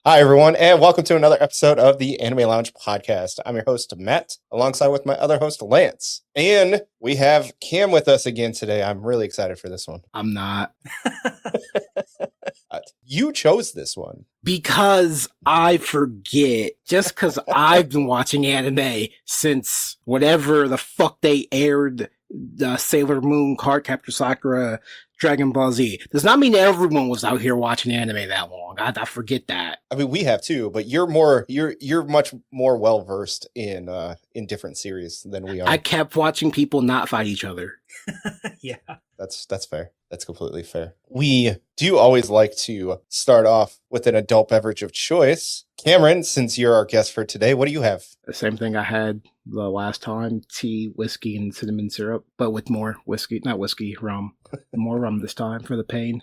Hi, everyone, and welcome to another episode of the Anime Lounge podcast. I'm your host, Matt, alongside with my other host, Lance. And we have Cam with us again today. I'm really excited for this one. I'm not. You chose this one. Because I forget. Just because I've been watching anime since whatever the fuck they aired Sailor Moon, Cardcaptor Sakura, Dragon Ball Z. Does not mean everyone was out here watching anime that long. I forget that. I mean, we have too, but you're much more well versed in different series than we are. I kept watching people not fight each other. Yeah. That's fair. That's completely fair. We do always like to start off with an adult beverage of choice. Cameron, since you're our guest for today, what do you have? The same thing I had the last time, tea, whiskey, and cinnamon syrup, but with more whiskey, not whiskey, rum. More rum this time for the pain.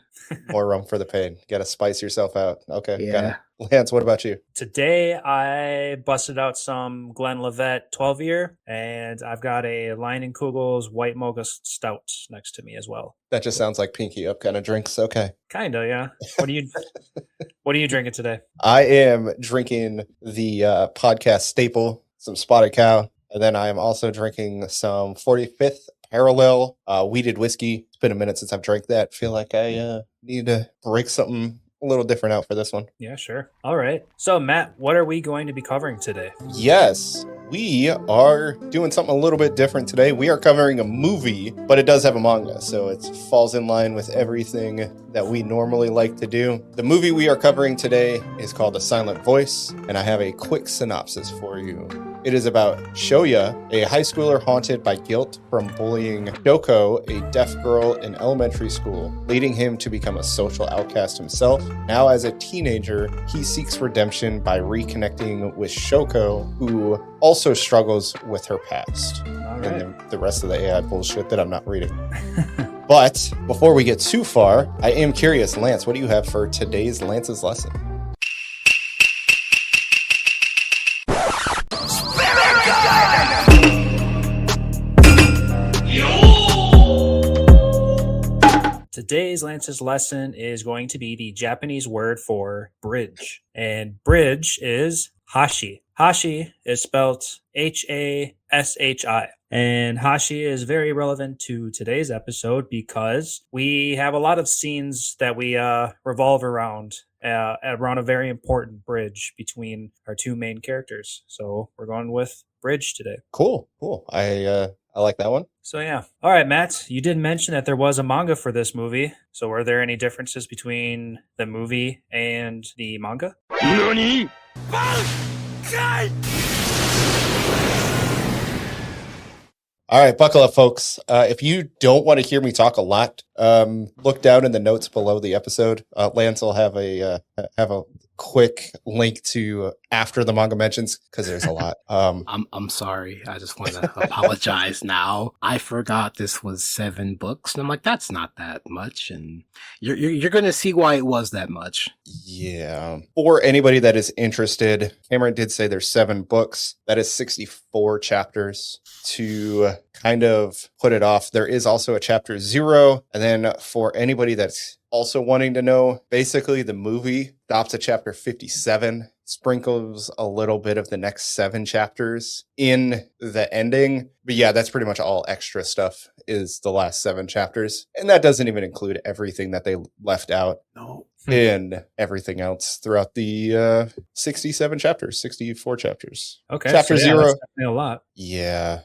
More rum for the pain. Got to spice yourself out. Okay. Yeah. Lance, what about you? Today I busted out some Glenlivet 12-year, and I've got a Leinenkugel's White Mocha Stout next to me as well. That just sounds like pinky up kind of drinks. Okay. Kinda, yeah. What are you drinking today? I am drinking the podcast staple, some Spotted Cow, and then I am also drinking some 45th Parallel weeded whiskey. It's been a minute since I've drank that. Feel like I need to break something a little different out for this one. Yeah, sure. All right. So, Matt, what are we going to be covering today? Yes, we are doing something a little bit different today. We are covering a movie, but it does have a manga, so it falls in line with everything that we normally like to do. The movie we are covering today is called A Silent Voice, and I have a quick synopsis for you. It is about Shoya, a high schooler haunted by guilt from bullying Shoko, a deaf girl in elementary school, leading him to become a social outcast himself. Now, as a teenager, he seeks redemption by reconnecting with Shoko, who also struggles with her past. All right. And then the rest of the AI bullshit that I'm not reading. But before we get too far, I am curious, Lance, what do you have for today's Lance's lesson? Today's Lance's lesson is going to be the Japanese word for bridge. And bridge is hashi. Hashi is spelled Hashi. And hashi is very relevant to today's episode because we have a lot of scenes that we revolve around a very important bridge between our two main characters. So we're going with bridge today. Cool. I like that one. So yeah. All right, Matt, you did mention that there was a manga for this movie. So were there any differences between the movie and the manga? NANI?! All right, buckle up, folks. If you don't want to hear me talk a lot, look down in the notes below the episode. Lance will have a quick link to after the manga mentions because there's a lot. I'm sorry. I just want to apologize now. I forgot this was 7 books, and I'm like, that's not that much, and you're going to see why it was that much. Yeah. For anybody that is interested, Cameron did say there's 7 books. That is 64 chapters. To kind of put it off, there is also a chapter 0, and then for anybody that's also wanting to know, basically the movie stops at chapter 57, sprinkles a little bit of the next 7 chapters in the ending. But yeah, that's pretty much all extra stuff is the last 7 chapters. And that doesn't even include everything that they left out. No. And everything else throughout the 67 chapters, 64 chapters. Okay. Chapter so yeah, 0. that's definitely a lot. Yeah.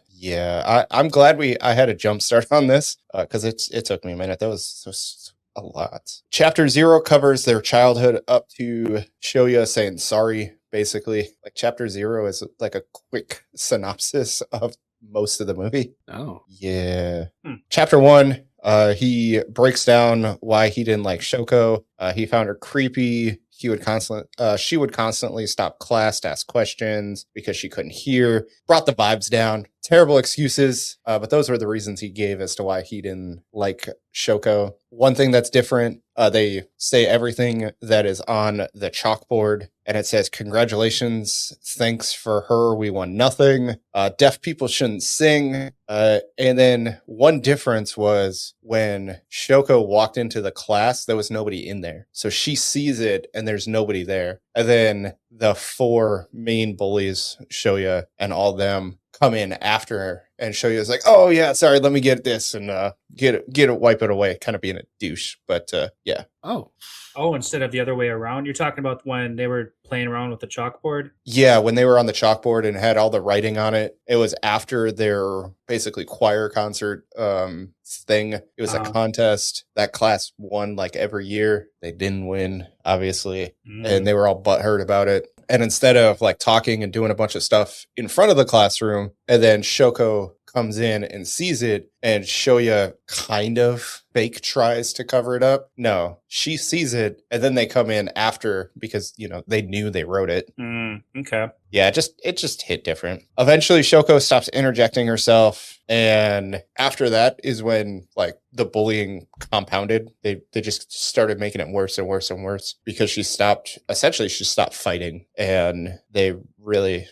I'm glad I had a jump start on this because it took me a minute. That was a lot. Chapter 0 covers their childhood up to Shoya saying sorry, basically. Like chapter 0 is like a quick synopsis of most of the movie. Oh. Yeah. Chapter 1, he breaks down why he didn't like Shoko. He found her creepy. She would constantly stop class to ask questions because she couldn't hear. Brought the vibes down. Terrible excuses, but those were the reasons he gave as to why he didn't like Shoko. One thing that's different They say everything that is on the chalkboard, and it says, "Congratulations, thanks for her, we won nothing. Deaf people shouldn't sing." And then one difference was when Shoko walked into the class, there was nobody in there. So she sees it, and there's nobody there. And then the 4 main bullies, Shoya and all them, come in after her, and Shoya's like, "Oh yeah, sorry, let me get this," and get it, wipe it away, kind of being a douche. But yeah. Oh, instead of the other way around, you're talking about when they were playing around with the chalkboard? Yeah, when they were on the chalkboard and had all the writing on it, it was after their basically choir concert thing. It was a contest that class won like every year. They didn't win, obviously, and they were all butthurt about it. And instead of like talking and doing a bunch of stuff in front of the classroom, and then Shoko comes in and sees it, and Shoya kind of fake tries to cover it up. No, she sees it, and then they come in after because, you know, they knew they wrote it. Okay. Yeah, it just hit different. Eventually, Shoko stops interjecting herself, and after that is when like the bullying compounded. They just started making it worse and worse and worse because she stopped fighting, and they really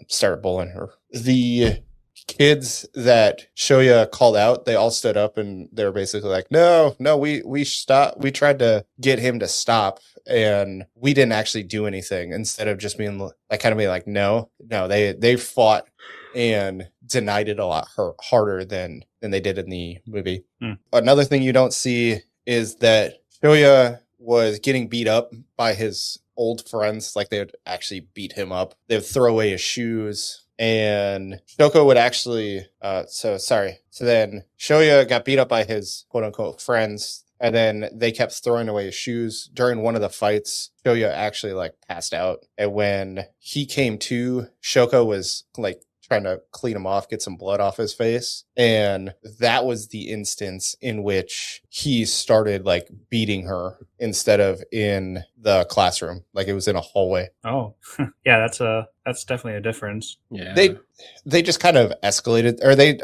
started bullying her. The kids that Shoya called out, they all stood up, and they were basically like, no, we stopped. We tried to get him to stop, and we didn't actually do anything. Instead of just being like, kind of being like, no, they fought and denied it a lot harder than they did in the movie. Another thing you don't see is that Shoya was getting beat up by his old friends. Like, they would actually beat him up. They would throw away his shoes. And Shoko would actually, so then Shoya got beat up by his quote unquote friends, and then they kept throwing away his shoes. During one of the fights, Shoya actually like passed out. And when he came to, Shoko was like trying to clean him off, get some blood off his face. And that was the instance in which he started like beating her instead of in the classroom. Like, it was in a hallway. Oh, yeah, that's definitely a difference. Yeah. They just kind of escalated, or they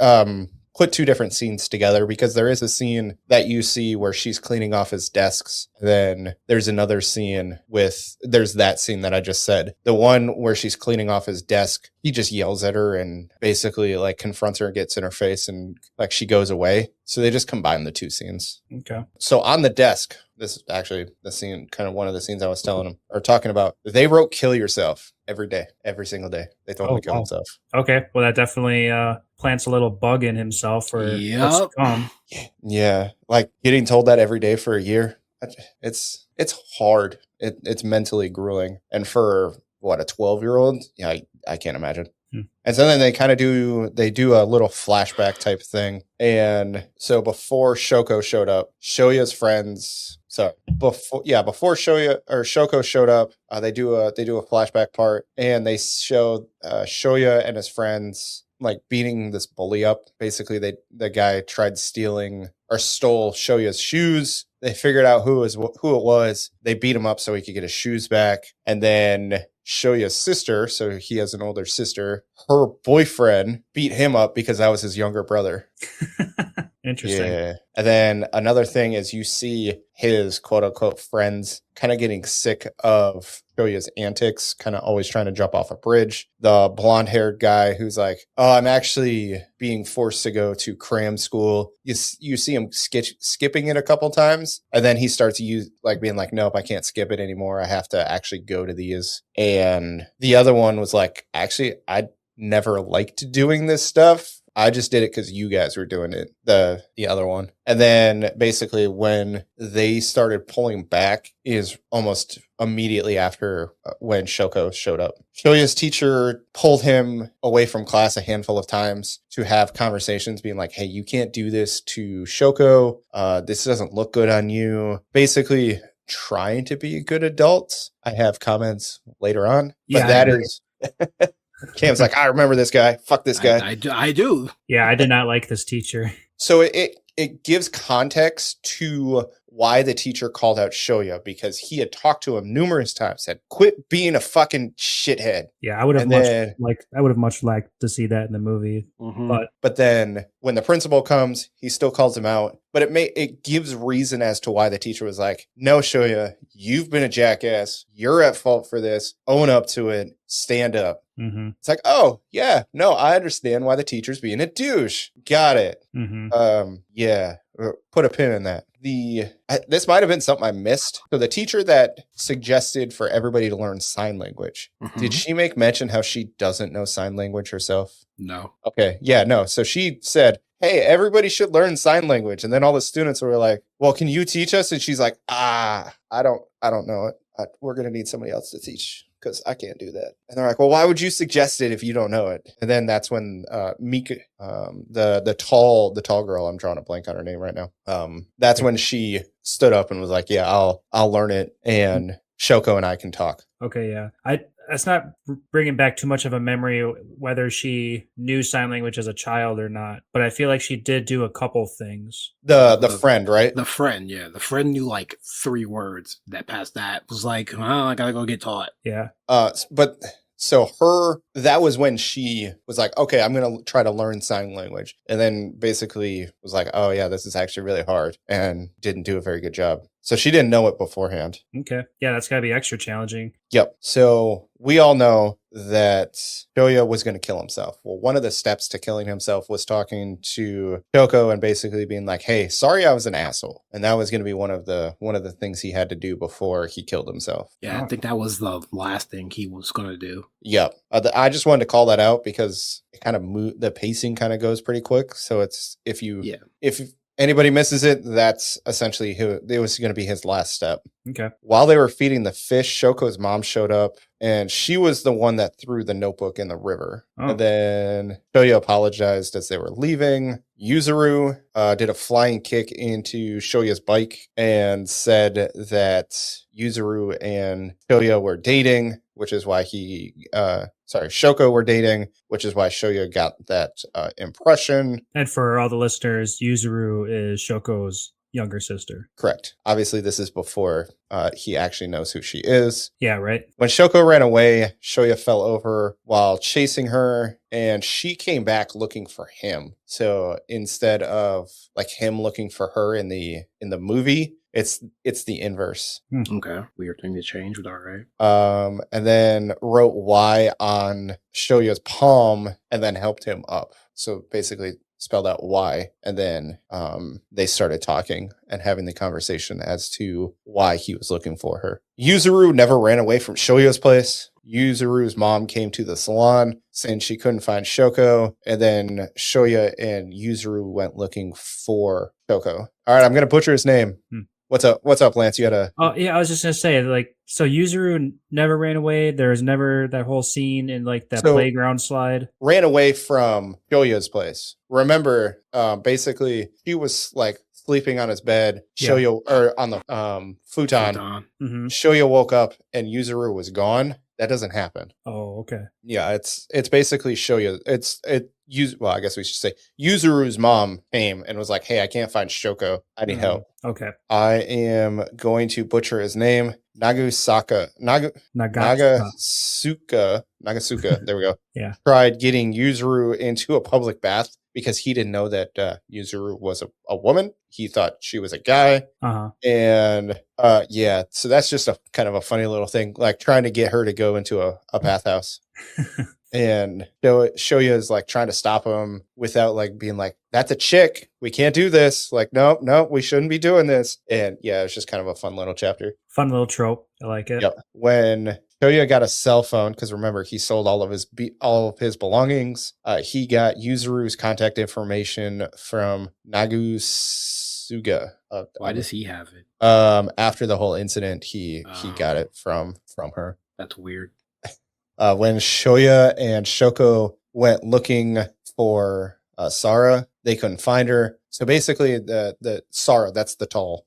put 2 different scenes together, because there is a scene that you see where she's cleaning off his desks. Then there's another scene there's that scene that I just said. The one where she's cleaning off his desk, he just yells at her and basically like confronts her and gets in her face, and like she goes away. So they just combine the 2 scenes. Okay. So on the desk, this is actually the scene, kind of one of the scenes I was telling them, or talking about. They wrote "kill yourself" every day, every single day. They told him to kill himself. Okay. Well, that definitely plants a little bug in himself for what's to come. Yeah. Like, getting told that every day for a year, it's hard. It's mentally grueling. And for what, a 12-year-old? Yeah, I can't imagine. And so then they kind of do a little flashback type thing. And so before Shoko showed up, Shoya's friends. So before Shoko showed up, they do a flashback part, and they show Shoya and his friends like beating this bully up. Basically, the guy tried stealing or stole Shoya's shoes. They figured out who it was. They beat him up so he could get his shoes back. And then Shoya's sister, so he has an older sister, her boyfriend beat him up because that was his younger brother. Interesting. Yeah. And then another thing is you see his quote unquote friends kind of getting sick of Shoya's antics, kind of always trying to jump off a bridge. The blonde haired guy who's like, "Oh, I'm actually being forced to go to cram school." You see him skipping it a couple times, and then he starts being like, "Nope, I can't skip it anymore. I have to actually go to these." And the other one was like, "Actually, I never liked doing this stuff. I just did it because you guys were doing it," the other one. And then basically when they started pulling back is almost immediately after when Shoko showed up. Shoya's teacher pulled him away from class a handful of times to have conversations being like, "Hey, you can't do this to Shoko. This doesn't look good on you." Basically trying to be good adults. I have comments later on, but that is... Cam's like, "I remember this guy. Fuck this guy." I do. Yeah, I did not like this teacher. So it it gives context to why the teacher called out Shoya, because he had talked to him numerous times, said, quit being a fucking shithead. Yeah, I would have And much liked to see that in the movie. But then when the principal comes, he still calls him out. But it gives reason as to why the teacher was like, no, Shoya, you've been a jackass. You're at fault for this. Own up to it. Stand up. Mm-hmm. It's like, oh, yeah, no, I understand why the teacher's being a douche. Got it. Mm-hmm. Yeah, put a pin in that. This might have been something I missed. So the teacher that suggested for everybody to learn sign language, did she make mention how she doesn't know sign language herself? No. Okay, yeah, no. So she said, hey, everybody should learn sign language. And then all the students were like, well, can you teach us? And she's like, I don't know it. We're going to need somebody else to teach, because I can't do that. And they're like, well, why would you suggest it if you don't know it? And then that's when Mika, the tall girl, I'm drawing a blank on her name right now. That's when she stood up and was like, yeah, I'll learn it, and Shoko and I can talk. Okay, yeah. That's not bringing back too much of a memory whether she knew sign language as a child or not, but I feel like she did do a couple things. The friend, right? The friend, yeah. The friend knew like 3 words. That past that was like, oh, I gotta go get taught. Yeah. But so that was when she was like, okay, I'm going to try to learn sign language. And then basically was like, oh yeah, this is actually really hard, and didn't do a very good job. So she didn't know it beforehand. Okay. Yeah, that's got to be extra challenging. Yep. So we all know that Shoya was going to kill himself. Well, one of the steps to killing himself was talking to Shoko and basically being like, hey, sorry I was an asshole. And that was going to be one of the things he had to do before he killed himself. Yeah, I think that was the last thing he was going to do. Yep. I just wanted to call that out because it kind of the pacing kind of goes pretty quick. So it's if anybody misses it, that's essentially it was going to be his last step. Okay. While they were feeding the fish, Shoko's mom showed up, and she was the one that threw the notebook in the river. Oh. And then Shoya apologized as they were leaving. Yuzuru did a flying kick into Shoya's bike and said that Yuzuru and Shoya were dating, which is why Shoko were dating, which is why Shoya got that impression. And for all the listeners, Yuzuru is Shoko's younger sister. Correct. Obviously, this is before he actually knows who she is. Yeah, right. When Shoko ran away, Shoya fell over while chasing her, and she came back looking for him. So instead of like him looking for her in the movie, it's the inverse. Okay. Weird thing to change, but all right. And then wrote Y on Shoya's palm and then helped him up. So basically spelled out Y, and then they started talking and having the conversation as to why he was looking for her. Yuzuru never ran away from Shoya's place. Yuzuru's mom came to the salon saying she couldn't find Shoko, and then Shoya and Yuzuru went looking for Shoko. All right, I'm going to butcher his name. What's up, Lance? You got a... Oh, yeah, I was just going to say, like, so Yuzuru never ran away. There was never that whole scene in, like, that playground slide. Ran away from Shoya's place. Remember, basically, he was, like, sleeping on his bed, Shoya, or on the futon. Mm-hmm. Shoya woke up, and Yuzuru was gone. That doesn't happen. Oh, okay. Yeah, it's basically Shoya. Well, I guess we should say Yuzuru's mom came and was like, hey, I can't find Shoko. I need help. Okay. I am going to butcher his name. Nagasuka. There we go. Yeah. Tried getting Yuzuru into a public bath because he didn't know that Yuzuru was a woman. He thought she was a guy. Uh-huh. And so that's just a kind of a funny little thing, like trying to get her to go into a bathhouse. And Shoya is like trying to stop him without like being like, that's a chick. We can't do this. Like, no, we shouldn't be doing this. And yeah, it's just kind of a fun little chapter. Fun little trope. I like it. Yep. When Shoya got a cell phone, because remember, he sold all of his belongings. He got Yuzuru's contact information from Nagasuga. Why does he have it? After the whole incident, he got it from her. That's weird. When Shoya and Shoko went looking for Sarah, they couldn't find her. So basically, the Sarah, that's the tall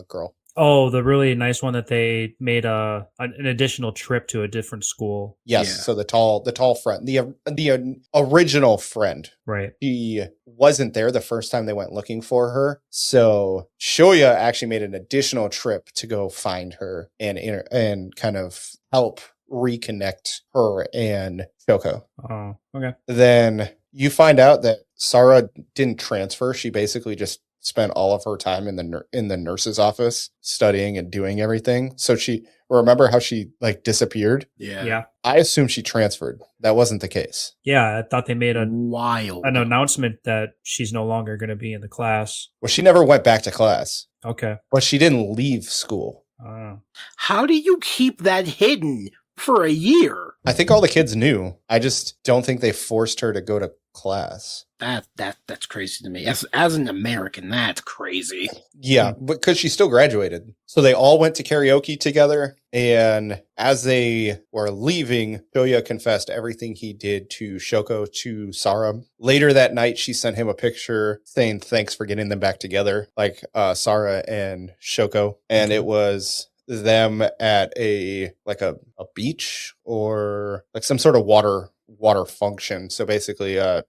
girl. Oh, the really nice one that they made an additional trip to a different school. Yes, Yeah. so the tall friend, the original friend. Right. She wasn't there the first time they went looking for her. So Shoya actually made an additional trip to go find her and kind of help reconnect her and Shoko. Oh, okay. Then you find out that Sarah didn't transfer. She basically just spent all of her time in the nurse's office studying and doing everything. So remember how she like disappeared? Yeah. I assume she transferred. That wasn't the case. Yeah, I thought they made Wild. an announcement that she's no longer going to be in the class. Well, she never went back to class, Okay. but she didn't leave school. How do you keep that hidden for a year? I think all the kids knew. I just don't think they forced her to go to class. That's crazy to me. As an American, that's crazy. Yeah, because she still graduated. So they all went to karaoke together, and as they were leaving, Shoya confessed everything he did to Shoko to Sarah. Later that night, she sent him a picture saying thanks for getting them back together, like Sarah and Shoko. And it was them at a beach or like some sort of water function. So basically that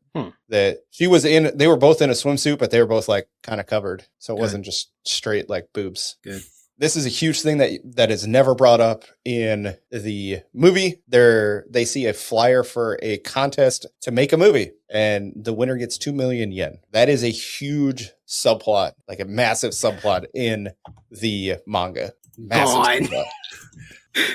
they were both in a swimsuit, but they were both like kind of covered, so it wasn't just straight like boobs. Good. This is a huge thing that is never brought up in the movie. They see a flyer for a contest to make a movie, and the winner gets 2 million yen. That is a huge subplot, like a massive subplot in the manga. Massive subplot.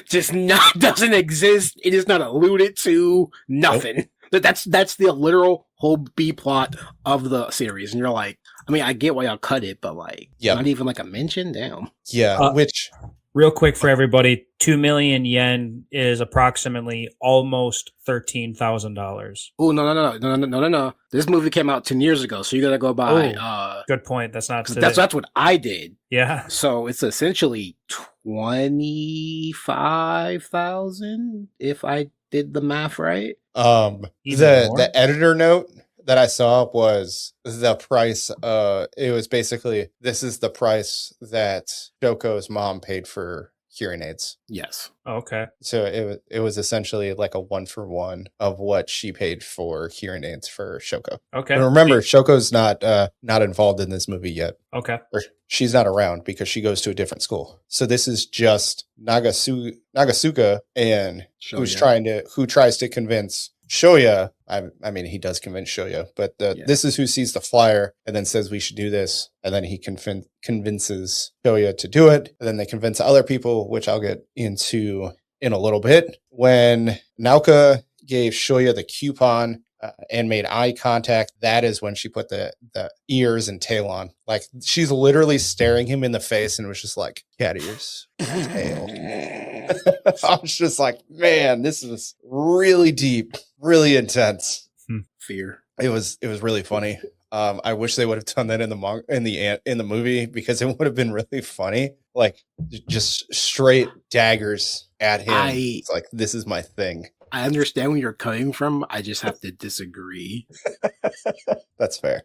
Just doesn't exist. It is not alluded to. Nothing. Nope. That's the literal whole B plot of the series, and you're like, I mean, I get why y'all cut it, but like, not even like a mention. Damn. Yeah. Which, real quick for everybody, 2 million yen is approximately almost $13,000. Oh no! This movie came out 10 years ago, so you gotta go by. Good point. That's not. That's what I did. Yeah. So it's essentially 25,000 if I did the math right. The editor note that I saw was the price. It was basically, this is the price that Shoko's mom paid for hearing aids. Yes. Okay. So it was essentially like a 1-for-1 of what she paid for hearing aids for Shoko. Okay. And remember, Shoko's not involved in this movie yet. Okay. Or she's not around because she goes to a different school. So this is just Nagasuka and who tries to convince Shoya. I mean, he does convince Shoya, but this is who sees the flyer and then says we should do this, and then he convinces Shoya to do it, and then they convince other people, which I'll get into in a little bit. When Naoka gave Shoya the coupon and made eye contact, that is when she put the ears and tail on. Like, she's literally staring him in the face and was just like, cat ears, tail. I was just like, man, this is really deep, really intense. Fear. It was really funny. I wish they would have done that in the movie, because it would have been really funny. Like, just straight daggers at him. It's like, this is my thing. I understand where you're coming from. I just have to disagree. That's fair.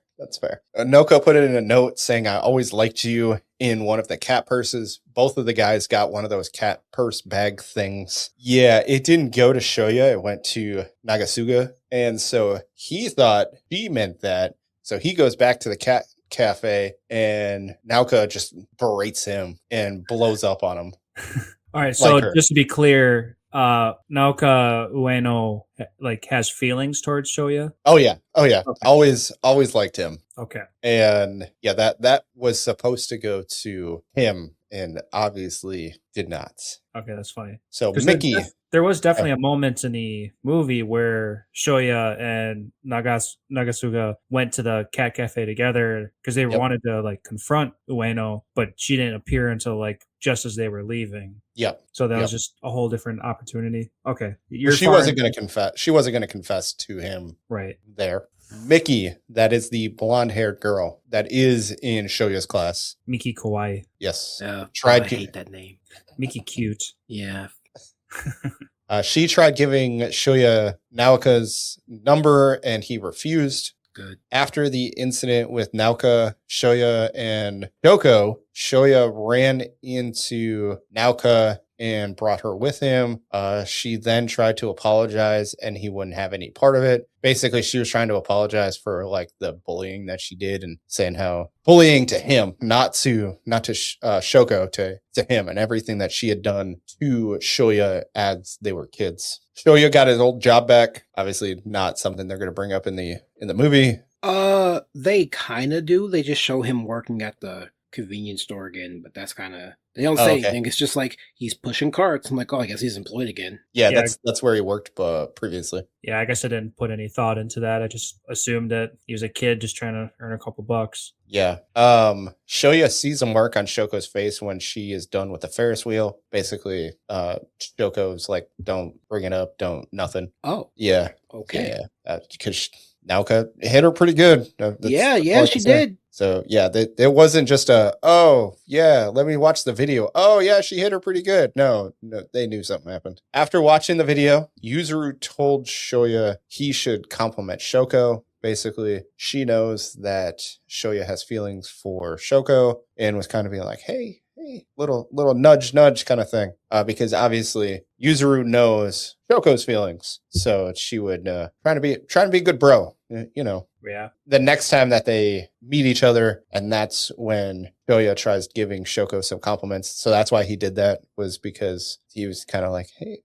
Noko put it in a note saying, I always liked you, in one of the cat purses. Both of the guys got one of those cat purse bag things. Yeah, it didn't go to Shoya. It went to Nagasuga. And so he thought she meant that. So he goes back to the cat cafe, and Naoka just berates him and blows up on him. All right. So just to be clear, Naoka Ueno has feelings towards Shoya. Oh yeah. Okay. Always liked him. Okay. And yeah, that was supposed to go to him, and obviously did not. Okay, that's funny. So Mickey, there was definitely a moment in the movie where Shoya and Nagasuga went to the cat cafe together because they wanted to confront Ueno, but she didn't appear until just as they were leaving. Yep. So that was just a whole different opportunity. Okay. She wasn't going to confess. She wasn't going to confess to him. Right. There. Mickey, that is the blonde-haired girl that is in Shoya's class. Miki Kawaii. Yes. I hate that name. Miki cute. Yeah. She tried giving Shoya Naoka's number, and he refused. Good. After the incident with Naoka, Shoya, and Shoko, Shoya ran into Naoka and brought her with him. She then tried to apologize and he wouldn't have any part of it. Basically, she was trying to apologize for like the bullying that she did and saying how bullying to him, not to Shoko, to him, and everything that she had done to Shoya as they were kids. Shoya got his old job back. Obviously not something they're going to bring up in the movie. They kind of do. They just show him working at the convenience store again, but that's kind of, they don't say anything. It's just like he's pushing carts. I'm like, oh, I guess he's employed again. Yeah. That's where he worked previously. Yeah, I guess I didn't put any thought into that. I just assumed that he was a kid just trying to earn a couple bucks. Yeah. Shoya sees a mark on Shoko's face when she is done with the Ferris wheel. Basically, Shoko's like, don't bring it up, don't nothing. Oh. Yeah. Okay. Yeah. Because Naoka hit her pretty good. Yeah, she did. So, yeah, it wasn't just oh, yeah, let me watch the video. Oh, yeah, she hit her pretty good. No, they knew something happened. After watching the video, Yuzuru told Shoya he should compliment Shoko. Basically, she knows that Shoya has feelings for Shoko and was kind of being like, hey, little nudge kind of thing. Because obviously Yuzuru knows Shoko's feelings. So she would trying to be a good bro, you know. Yeah. The next time that they meet each other, and that's when Shoya tries giving Shoko some compliments. So that's why he did that, was because he was kind of like, hey,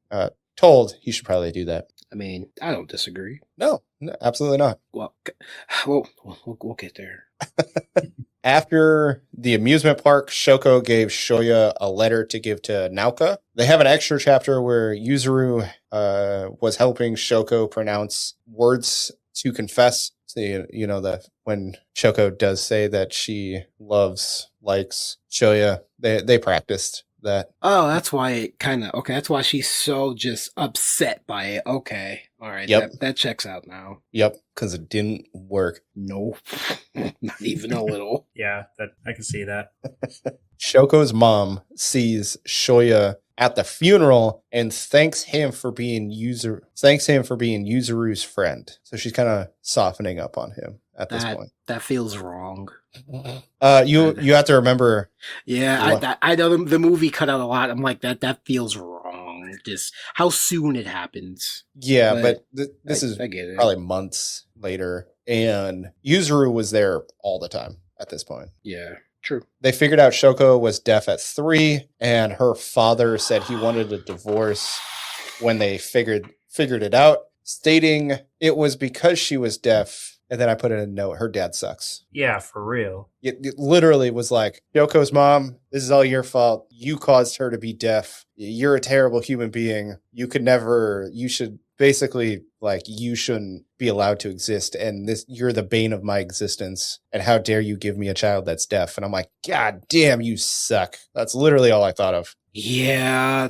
told he should probably do that. I mean, I don't disagree. No, absolutely not. Well, we'll get there. After the amusement park, Shoko gave Shoya a letter to give to Naoka. They have an extra chapter where Yuzuru was helping Shoko pronounce words to confess. So, you know, when Shoko does say that she likes Shoya, they practiced that. Oh, that's why it kind of, okay, that's why she's so just upset by it. Okay. All right. Yep. That checks out now. Yep, because it didn't work. No, not even a little. Yeah, that I can see that. Shoko's mom sees Shoya at the funeral and thanks him for being Yuzuru's friend. So she's kind of softening up on him at this point. That feels wrong. You have to remember. Yeah, I know the movie cut out a lot. I'm like, that feels wrong. Just how soon it happens. Yeah, but this is I get it. Probably months later, and Yuzuru was there all the time at this point. Yeah, true. They figured out Shoko was deaf at 3, and her father said he wanted a divorce when they figured it out, stating it was because she was deaf. And then I put in a note, her dad sucks. Yeah, for real. It literally was like, Shoko's mom, this is all your fault. You caused her to be deaf. You're a terrible human being. You should basically, like, you shouldn't be allowed to exist. And you're the bane of my existence. And how dare you give me a child that's deaf? And I'm like, God damn, you suck. That's literally all I thought of. Yeah.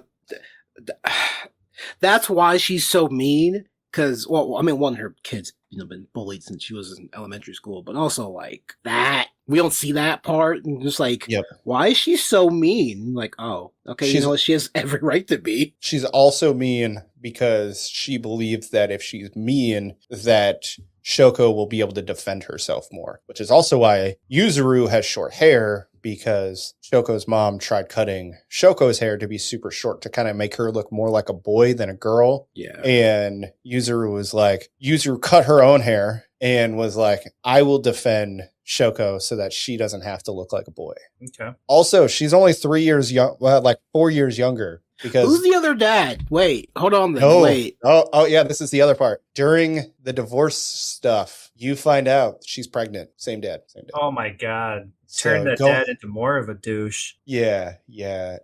That's why she's so mean. Because, well, I mean, one, her kids, been bullied since she was in elementary school, but also, like, that, we don't see that part, and just, like, Yep. Why is she so mean? Like, oh, okay, you know what, she has every right to be. She's also mean because she believes that if she's mean, that Shoko will be able to defend herself more, which is also why Yuzuru has short hair, because Shoko's mom tried cutting Shoko's hair to be super short to kind of make her look more like a boy than a girl. Yeah. And Yuzuru cut her own hair and was like, I will defend Shoko so that she doesn't have to look like a boy. Okay. Also, she's only 3 years young, like 4 years younger. Because who's the other dad? Wait, hold on then. Oh, wait. Oh, yeah, this is the other part. During the divorce stuff, you find out she's pregnant. Same dad. Oh my God. Turned that dad into more of a douche. Yeah.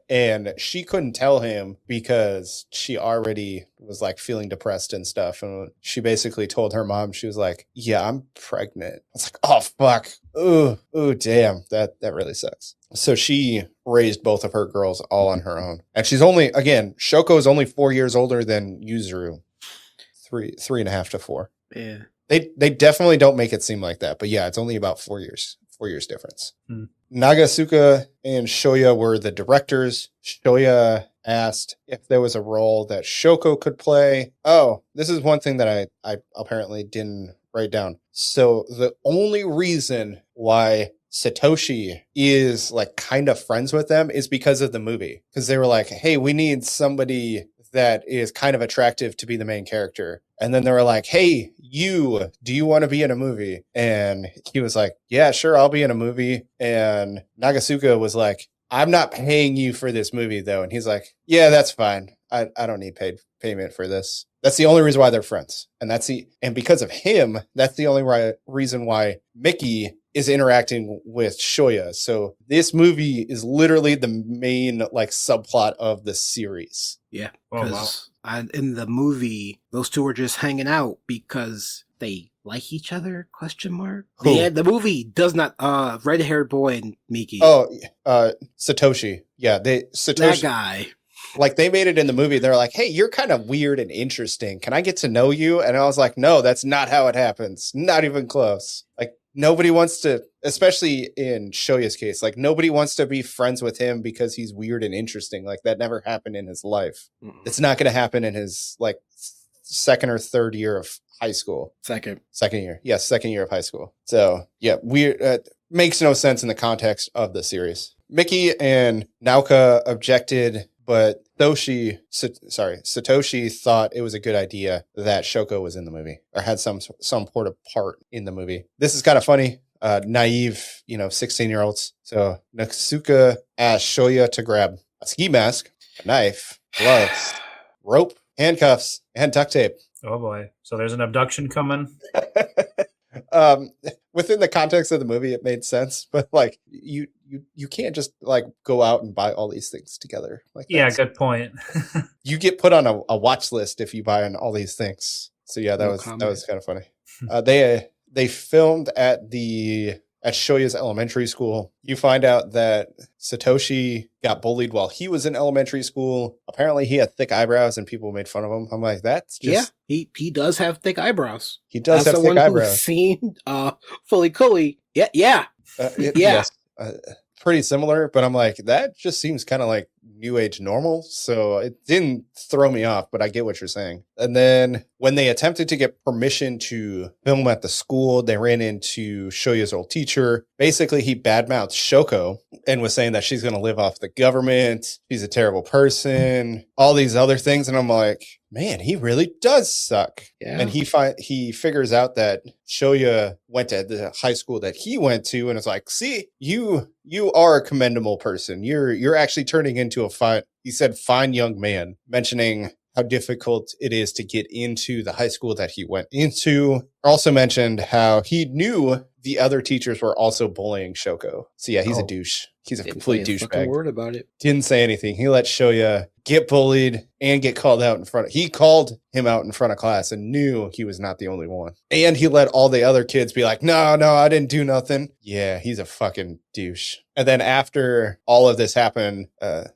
And she couldn't tell him because she already was like feeling depressed and stuff. And she basically told her mom, she was like, yeah, I'm pregnant. I was like, oh, fuck. Ooh, damn. That really sucks. So she raised both of her girls all on her own. And she's Shoko is only 4 years older than Yuzuru. 3.5 to 4. Yeah. They definitely don't make it seem like that. But yeah, it's only about 4 years. 4 years difference. Nagasuka and Shoya were the directors. Shoya asked if there was a role that Shoko could play. Oh, this is one thing that I apparently didn't write down. So the only reason why Satoshi is like kind of friends with them is because of the movie. Because they were like, hey, we need somebody that is kind of attractive to be the main character. And then they were like, hey, do you want to be in a movie? And he was like, yeah, sure, I'll be in a movie. And Nagasuka was like, I'm not paying you for this movie, though. And he's like, yeah, that's fine. I don't need payment for this. That's the only reason why they're friends. And because of him, that's the only reason why Mickey is interacting with Shoya. So this movie is literally the main like subplot of the series. Yeah, Oh, wow. because in the movie, those two are just hanging out because they like each other? Question mark. Who? Yeah, the movie does not. Red-haired boy and Miki. Oh, Satoshi. Yeah, Satoshi. That guy. Like they made it in the movie. They're like, hey, you're kind of weird and interesting. Can I get to know you? And I was like, no, that's not how it happens. Not even close. Like nobody wants to, especially in Shoya's case, like nobody wants to be friends with him because he's weird and interesting. Like that never happened in his life. It's not going to happen in his like second or third year of high school. Second year. Yes, second year of high school. So yeah, makes no sense in the context of the series. Mickey and Naoka objected, but Satoshi thought it was a good idea that Shoko was in the movie or had some sort of part in the movie. This is kind of funny. Naive, 16-year-olds. So Natsuka asked Shoya to grab a ski mask, a knife, gloves, rope, handcuffs, and duct tape. Oh boy. So there's an abduction coming. Within the context of the movie, it made sense, but like you can't just like go out and buy all these things together. Like Yeah, good point. you get put on a watch list if you buy on all these things. So yeah, that was kind of funny. They filmed at Shoya's elementary school. You find out that Satoshi got bullied while he was in elementary school. Apparently he had thick eyebrows and people made fun of him. I'm like, that's just... Yeah, he does have thick eyebrows. He does have thick eyebrows. Seen Fully Cooley. Yeah. Yes, pretty similar, but I'm like, that just seems kind of like new age normal. So it didn't throw me off, but I get what you're saying. And then when they attempted to get permission to film at the school, they ran into Shoya's old teacher. Basically, he badmouthed Shoko and was saying that she's going to live off the government. She's a terrible person, all these other things. And I'm like, man, he really does suck. Yeah. And he figures out that Shoya went to the high school that he went to, and it's like, see, you are a commendable person. You're actually turning into he said fine young man, mentioning how difficult it is to get into the high school that he went into. Also mentioned how he knew the other teachers were also bullying Shoko. So yeah, he's a douche. He's a complete douchebag. Word about it. Didn't say anything. He let Shoya get bullied and get called out in front. He called him out in front of class and knew he was not the only one. And he let all the other kids be like, no, I didn't do nothing. Yeah, he's a fucking douche. And then after all of this happened,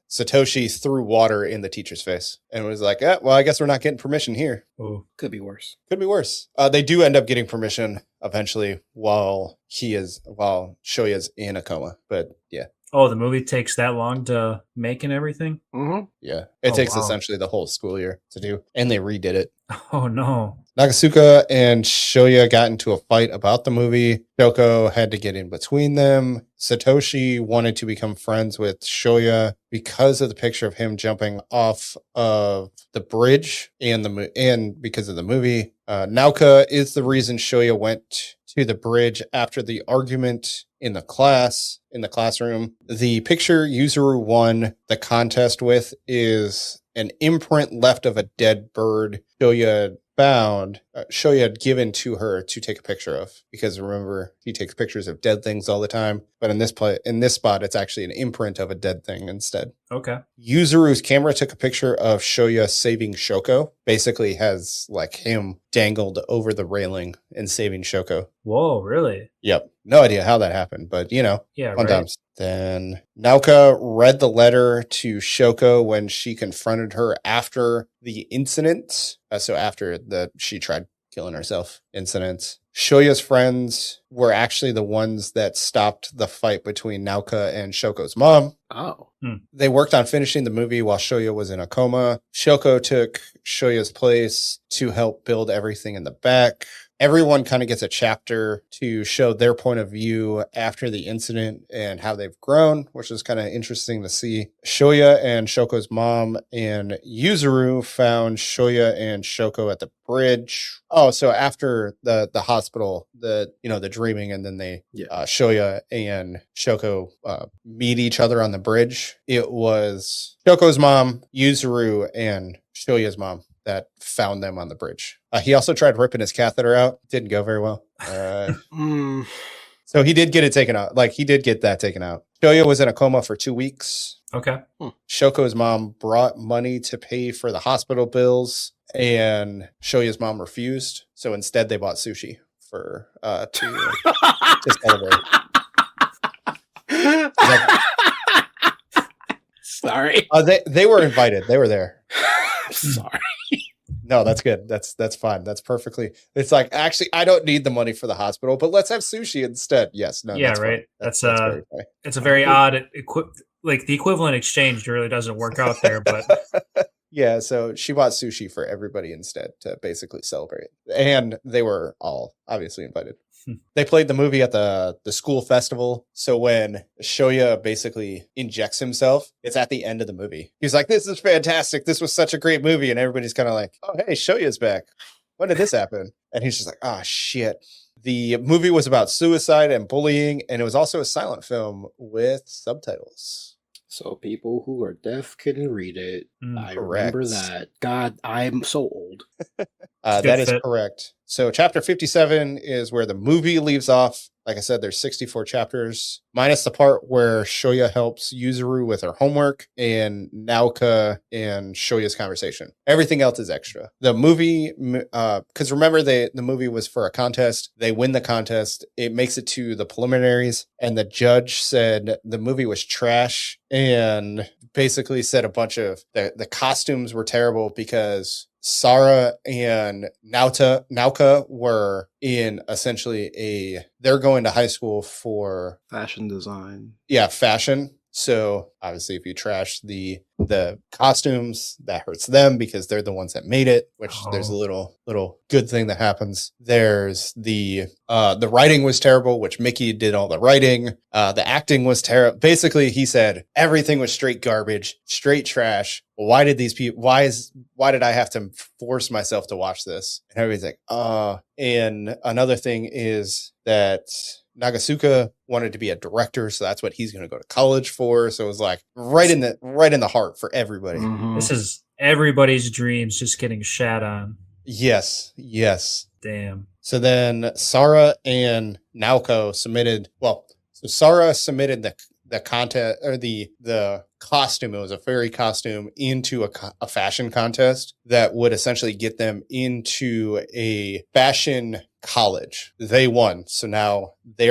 Satoshi threw water in the teacher's face and was like, well, I guess we're not getting permission here. Ooh. Could be worse. Could be worse. They do end up getting permission eventually while Shoya's in a coma. But yeah. Oh, the movie takes that long to make and everything? Mm-hmm. Yeah. It takes essentially the whole school year to do. And they redid it. Oh, no. Nagasuka and Shoya got into a fight about the movie. Shoko had to get in between them. Satoshi wanted to become friends with Shoya because of the picture of him jumping off of the bridge and because of the movie. Naoka is the reason Shoya went to the bridge after the argument in the classroom. The picture Yuzuru won the contest with is an imprint left of a dead bird Shoya had given to her to take a picture of, because remember, he takes pictures of dead things all the time, but in this spot it's actually an imprint of a dead thing instead. Okay. Yuzuru's camera took a picture of Shoya saving Shoko. Basically has like him dangled over the railing and saving Shoko. Whoa, really? Yep. No idea how that happened, but Yeah, fun right. times. Then Naoka read the letter to Shoko when she confronted her after the incident. So after she tried killing herself incident. Shoya's friends were actually the ones that stopped the fight between Naoka and Shoko's mom. Oh. They worked on finishing the movie while Shoya was in a coma. Shoko took Shoya's place to help build everything in the back. everyone kind of gets a chapter to show their point of view after the incident and how they've grown, which is kind of interesting to see. Shoya and Shoko's mom and Yuzuru found Shoya and Shoko at the bridge. Oh, so after the hospital, the dreaming, and then they Shoya and Shoko meet each other on the bridge. It was Shoko's mom, Yuzuru, and Shoya's mom that found them on the bridge. He also tried ripping his catheter out. Didn't go very well. So he did get it taken out. Like, he did get that taken out. Shoya was in a coma for 2 weeks. Okay. Shoko's mom brought money to pay for the hospital bills, and Shoya's mom refused. So instead, they bought sushi for to celebrate. Sorry. They were invited. They were there. Sorry. No, that's good. That's fine. That's perfectly. It's like, actually, I don't need the money for the hospital, but let's have sushi instead. Yes. No. Yeah. That's Right. Fine. That's very funny. It's a very odd like the equivalent exchange really doesn't work out there, but yeah. So she bought sushi for everybody instead to basically celebrate, and they were all obviously invited. They played the movie at the school festival. So when Shoya basically injects himself, it's at the end of the movie. He's like, "This is fantastic. This was such a great movie." And everybody's kind of like, "Oh, hey, Shoya's back. When did this happen?" And he's just like, "Ah, shit." The movie was about suicide and bullying, and it was also a silent film with subtitles. So people who are deaf can read it. I Correct. remember that. God, I'm so old. That is correct. So chapter 57 is where the movie leaves off. Like I said, there's 64 chapters, minus the part where Shoya helps Yuzuru with her homework and Naoka and Shoya's conversation. Everything else is extra. The movie, because remember, the movie was for a contest. They win the contest. It makes it to the preliminaries, and the judge said the movie was trash and basically said a bunch of the costumes were terrible because Sara and Naoka were in essentially they're going to high school for fashion design. Yeah, fashion. So obviously if you trash the costumes, that hurts them because they're the ones that made it, which there's a little good thing that happens. There's the writing was terrible, which Mickey did all the writing. The acting was terrible. Basically, he said everything was straight garbage, straight trash. Why did I have to force myself to watch this? And everybody's like, and another thing is that Nagasuka wanted to be a director, so that's what he's going to go to college for. So it was like right in the heart for everybody. Mm-hmm. This is everybody's dreams just getting shat on. Yes. Damn. So then Sara and Naoko submitted. Well, so Sara submitted the content or the costume. It was a fairy costume into a fashion contest that would essentially get them into a fashion college. They won. So now they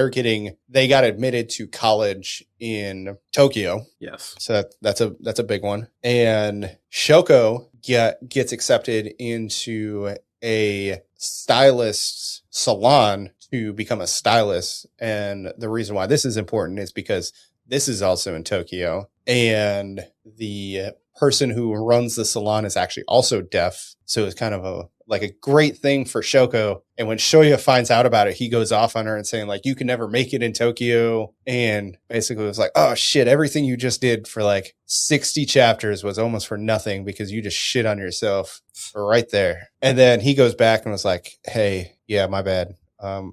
got admitted to college in Tokyo. Yes. So that's a big one. And Shoko gets accepted into a stylist's salon to become a stylist. And the reason why this is important is because this is also in Tokyo, and the person who runs the salon is actually also deaf. So it's kind of a great thing for Shoko. And when Shoya finds out about it, he goes off on her and saying like, you can never make it in Tokyo. And basically it was like, oh shit, everything you just did for like 60 chapters was almost for nothing because you just shit on yourself right there. And then he goes back and was like, hey, yeah, my bad.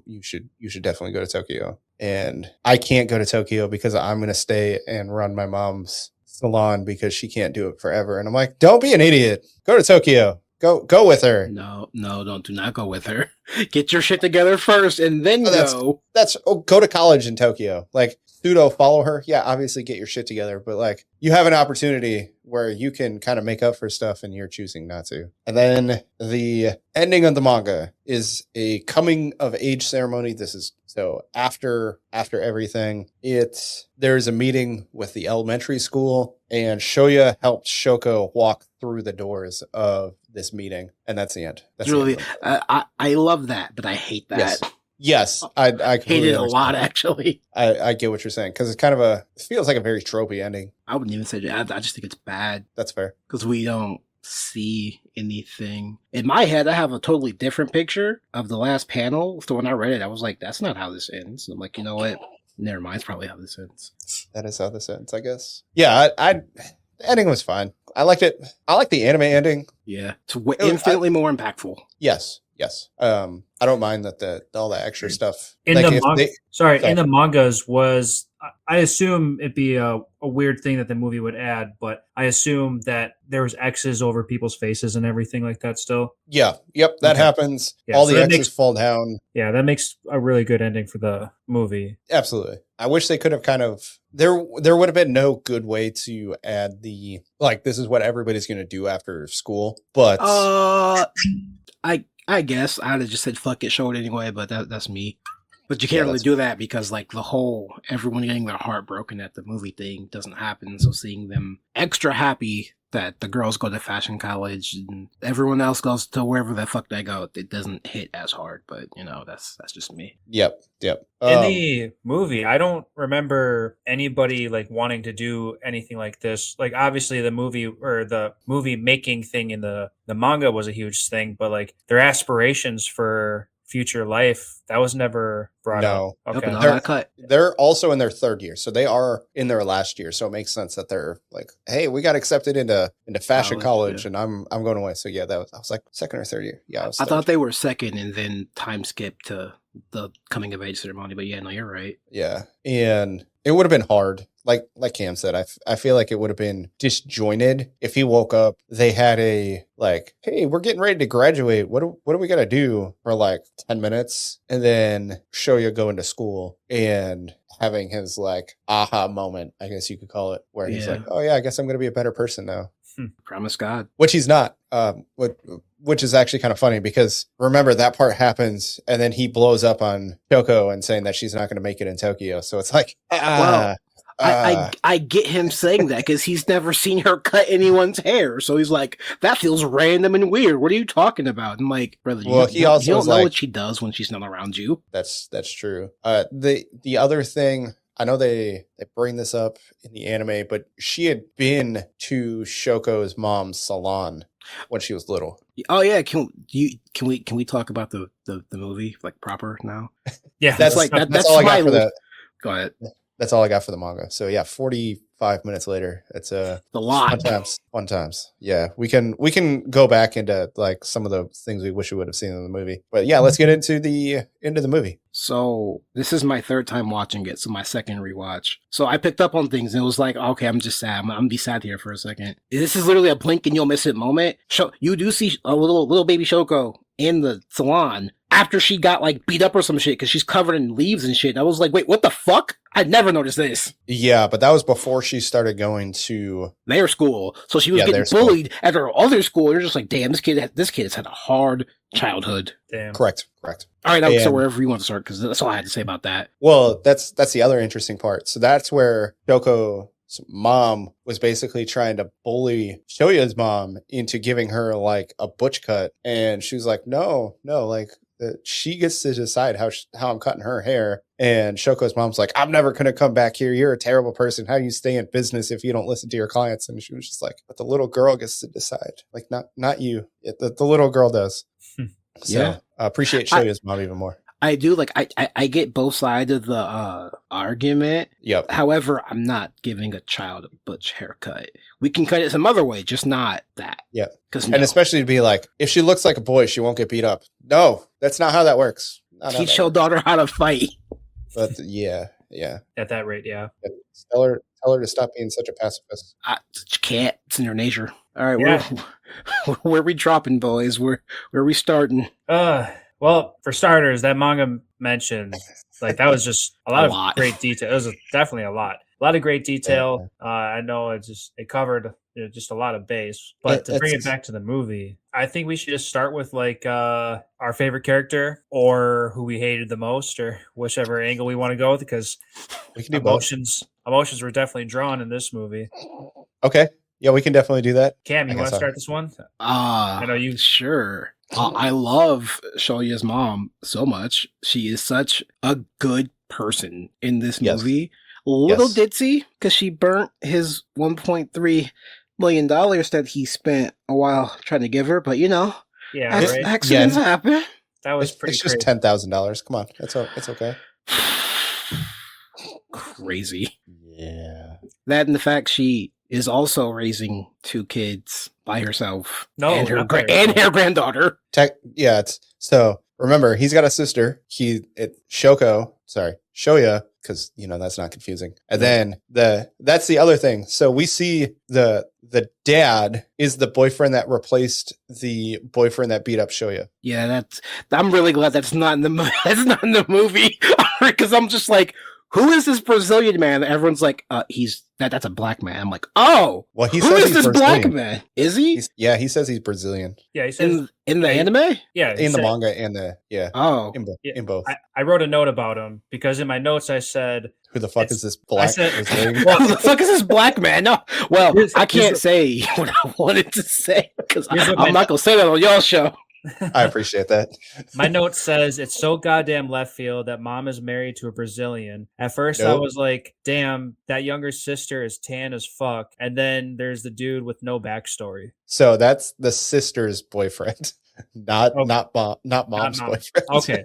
You should definitely go to Tokyo. And I can't go to Tokyo because I'm going to stay and run my mom's salon because she can't do it forever. And I'm like, don't be an idiot. Go to Tokyo. Go with her. No, do not go with her. Get your shit together first and then go. Go to college in Tokyo. Like, pseudo follow her. Yeah, obviously get your shit together. But like, you have an opportunity where you can kind of make up for stuff and you're choosing not to. And then the ending of the manga is a coming of age ceremony. This is so after everything, there's a meeting with the elementary school, and Shoya helped Shoko walk through the doors of this meeting, and that's the end. That's really, the end. I love that, but I hate that. Yes, I hate it a lot, actually. I get what you're saying, because it's kind of it feels like a very tropey ending. I wouldn't even say that. I just think it's bad. That's fair. Because we don't see anything. In my head, I have a totally different picture of the last panel. So when I read it, I was like, that's not how this ends. And I'm like, you know what? Never mind. It's probably how this ends. That is how this ends, I guess. Yeah, the ending was fine. I liked it. I like the anime ending. Yeah. It's infinitely more impactful. Yes. I don't mind that all the extra stuff. In Like, in the mangas was, I assume it'd be a weird thing that the movie would add, but I assume that there was X's over people's faces and everything like that still. Yeah. Yep. That happens. Yeah, all so the that X's fall down. Yeah, that makes a really good ending for the movie. Absolutely. I wish they could have kind of there would have been no good way to add the like this is what everybody's going to do after school. But I guess I'd have just said fuck it, show it anyway, but that's me. But you can't really do that because like the whole everyone getting their heart broken at the movie thing doesn't happen. So seeing them extra happy that the girls go to fashion college and everyone else goes to wherever the fuck they go, it doesn't hit as hard. But you know, that's just me. Yep. In the movie, I don't remember anybody like wanting to do anything like this. Like obviously the movie making thing in the manga was a huge thing, but like their aspirations for future life, that was never brought up. Okay. They're also in their third year, so they are in their last year. So it makes sense that they're like, "Hey, we got accepted into fashion college, and I'm going away." So yeah, I was like second or third year. Yeah, I thought they were second, and then time skip to the coming of age ceremony. But yeah, no, you're right. Yeah, and it would have been hard. Like Cam said, I feel like it would have been disjointed if he woke up. They had a like, hey, we're getting ready to graduate. What do we got to do for like 10 minutes? And then Shoya going to school and having his like aha moment, I guess you could call it, where he's like, oh yeah, I guess I'm going to be a better person now. Promise God. Which he's not. Which is actually kind of funny because remember that part happens and then he blows up on Kyoko and saying that she's not going to make it in Tokyo. So it's like, I get him saying that because he's never seen her cut anyone's hair. So he's like, that feels random and weird. What are you talking about? I'm like, brother, you don't know what she does when she's not around you. That's true. The other thing, I know they bring this up in the anime, but she had been to Shoko's mom's salon when she was little. Oh yeah, can we talk about the movie like proper now? Yeah, that's all I got for that. Go ahead. That's all I got for the manga. So yeah, 45 minutes later, it's a lot. Fun times. Yeah, we can go back into like some of the things we wish we would have seen in the movie. But yeah, let's get into the movie. So this is my third time watching it, so my second rewatch. So I picked up on things and it was like, okay, I'm just sad. I'm gonna be sad here for a second. This is literally a blink and you'll miss it moment. You do see a little baby Shoko in the salon after she got like beat up or some shit because she's covered in leaves and shit. And I was like, wait, what the fuck? I'd never noticed this. Yeah, but that was before she started going to their school. So she was getting bullied at her other school. You're just like, damn, this kid has had a hard childhood. Damn. Correct. All right, so wherever you want to start, because that's all I had to say about that. Well, that's the other interesting part. So that's where Yoko's mom was basically trying to bully Shoya's mom into giving her like a butch cut, and she was like, no, like she gets to decide how I'm cutting her hair. And Shoko's mom's like, I'm never going to come back here. You're a terrible person. How do you stay in business if you don't listen to your clients? And she was just like, but the little girl gets to decide. Like, not you. The little girl does. So I appreciate Shoya's mom even more. I do. Like, I get both sides of the argument. Yep. However, I'm not giving a child a butch haircut. We can cut it some other way, just not that. Yeah. And especially to be like, if she looks like a boy, she won't get beat up. No, that's not how that works. Teach your daughter how to fight. But yeah. At that rate, yeah. Tell her to stop being such a pacifist. She can't. It's in her nature. All right, where are we dropping, boys? Where are we starting? Well, for starters, that manga mentioned, like, that was just a lot of great detail. It was definitely a lot of great detail. Yeah. I know it covered just a lot of base. But to bring it back to the movie, I think we should just start with like our favorite character or who we hated the most, or whichever angle we want to go with, because we can do emotions were definitely drawn in this movie. Okay. Yeah, we can definitely do that. Cam, you want to start this one? I know you. Sure. I love Shoya's mom so much. She is such a good person in this movie. Little ditzy because she burnt his 1.3 million that he spent a while trying to give her, but Yeah, right. accidents happen. That was pretty It's just crazy. $10,000. Come on, it's okay. Crazy. Yeah. That and the fact she is also raising 2 kids by herself. No, and her not by and herself. her granddaughter. It's so. Remember, he's got a sister. Shoya, because that's not confusing. And then that's the other thing. So we see the dad is the boyfriend that replaced the boyfriend that beat up Shoya. Yeah, I'm really glad that's not in the that's not in the movie, because I'm just like, who is this Brazilian man? Everyone's like, that's a black man. I'm like, oh, Well, he who says is he's this Brazilian. black man? Is he He says he's Brazilian Yeah, he says in the anime? Yeah, he in the said- manga and the Oh, in both. I wrote a note about him because in my notes I said, Who the fuck is this black Brazilian? well, who the fuck is this black man? No, well, I can't here's- say what I wanted to say because Here's what my I'm not gonna say that on y'all show. I appreciate that. my note says it's so goddamn left field that mom is married to a Brazilian. At first I Nope. was like, damn, that younger sister is tan as fuck. And then there's the dude with no backstory. So that's the sister's boyfriend, not mom's Not mom. boyfriend. Okay.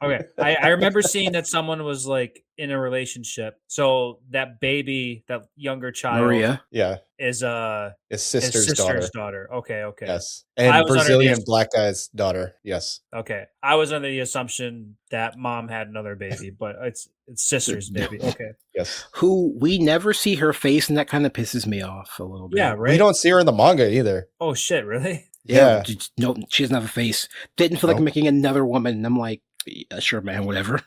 Okay. I remember seeing that someone was like in a relationship. So that baby, that younger child Maria. Yeah, is his his sister's daughter. daughter. Okay. Yes, I and was under Brazilian the- black guy's daughter. Yes. Okay. I was under the assumption that mom had another baby, but it's sister's baby. Okay. Yes. Who we never see her face, and that kind of pisses me off a little bit. Yeah, right. We don't see her in the manga either. Oh shit, really? Yeah. No, she doesn't have a face. Didn't feel like Nope. making another woman. And I'm like, yeah, sure, man, whatever.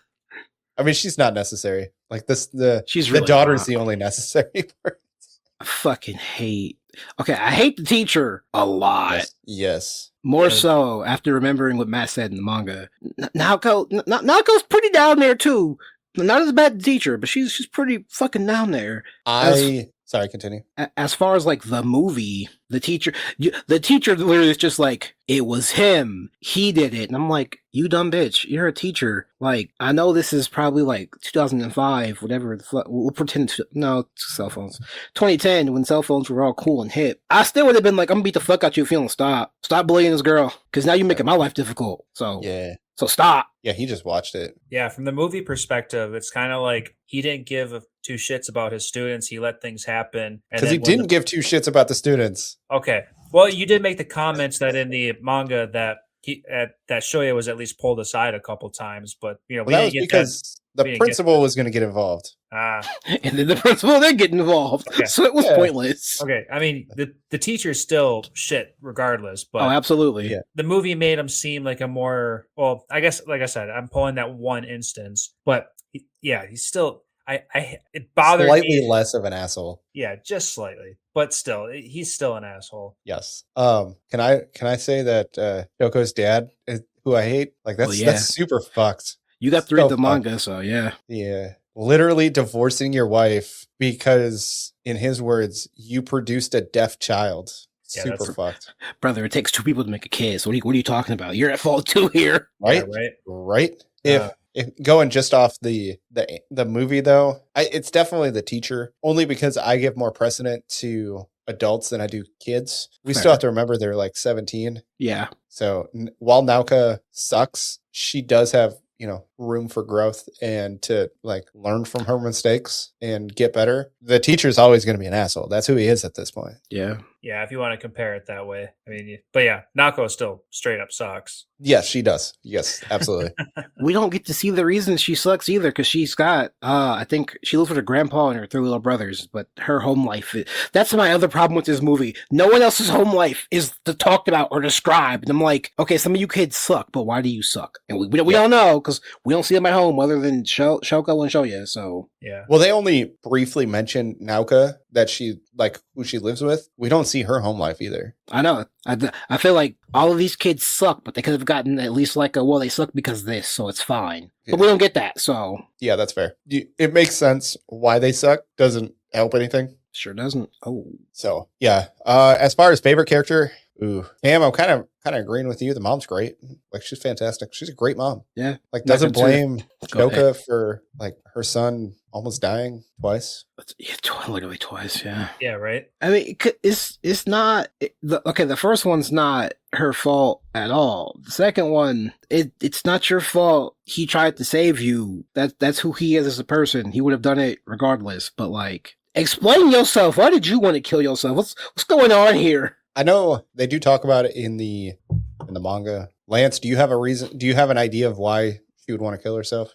I mean, she's not necessary. Like She's the really daughter's not. the only necessary part. I fucking hate. Okay, I hate the teacher a lot. Yes. More so after remembering what Matt said in the manga. Naoko's pretty down there too. Not as bad as the teacher, but she's pretty fucking down there. Sorry, continue. As far as like the movie, the teacher literally is just like, it was him. He did it. And I'm like, you dumb bitch. You're a teacher. Like, I know this is probably like 2005, whatever the fuck. We'll pretend no, cell phones. 2010, when cell phones were all cool and hip. I still would have been like, I'm gonna beat the fuck out you if you don't stop. Stop bullying this girl. Cause now you're making my life difficult. So, So stop. Yeah, he just watched it. Yeah, from the movie perspective, it's kind of like he didn't give 2 shits about his students. He let things happen. Because he didn't give 2 shits about the students. Okay. Well, you did make the comments that in the manga that that Shoya was at least pulled aside a couple times, but we That was didn't get because we the didn't principal was going to get involved. Ah, And then the principal did get involved. Okay. So it was pointless. okay. I mean, the teacher's still shit regardless, but Oh, absolutely. Yeah. the movie made him seem like a more, well, I guess, like I said, I'm pulling that one instance, but he's still, it bothered Slightly me. less of an asshole. Yeah, just slightly, but still, he's still an asshole. Yes. Can I say that Yoko's dad, who I hate, like that's super fucked. You got to So read the fucked. manga, so yeah. Yeah. Literally divorcing your wife because, in his words, you produced a deaf child. Yeah, Super that's- fucked. Brother, it takes 2 people to make a kid. So what are you talking about? You're at fault too here. Right? Yeah, right. Right? Uh, If going just off the movie though, it's definitely the teacher, only because I give more precedent to adults than I do kids. We Fair. still have to remember they're like 17. Yeah. So while Nauka sucks, she does have, room for growth and to like learn from her mistakes and get better. The teacher's always going to be an asshole. That's who he is at this point. Yeah. Yeah, if you want to compare it that way. I mean, but yeah, Nako still straight up sucks. Yes, she does. Yes, absolutely. We don't get to see the reason she sucks either, because she's got, I think she lives with her grandpa and her 3 little brothers, but her home life, that's my other problem with this movie. No one else's home life is talked about or described. And I'm like, okay, some of you kids suck, but why do you suck? And we don't know, because we don't see them at home other than Shoko and Shoya, so. Yeah. Well, they only briefly mention Nauka, that she, like, who she lives with. We don't see her home life either. I know. I feel like all of these kids suck, but they could have gotten at least like they suck because of this, so it's fine. Yeah. But we don't get that, so. Yeah, that's fair. It makes sense why they suck. Doesn't help anything. Sure doesn't. Oh. So, yeah. As far as favorite character, Cam, I'm kind of agreeing with you. The mom's great. Like, she's fantastic. She's a great mom. Yeah. Like, doesn't Nothing to- blame Go ahead. Shoka for, like, her son almost dying twice. Yeah, literally twice. Yeah. Yeah, right. I mean, it's not okay. The first one's not her fault at all. The second one, it's not your fault. He tried to save you. That's who he is as a person. He would have done it regardless. But like, explain yourself. Why did you want to kill yourself? What's going on here? I know they do talk about it in the manga. Lance, do you have a reason? Do you have an idea of why she would want to kill herself?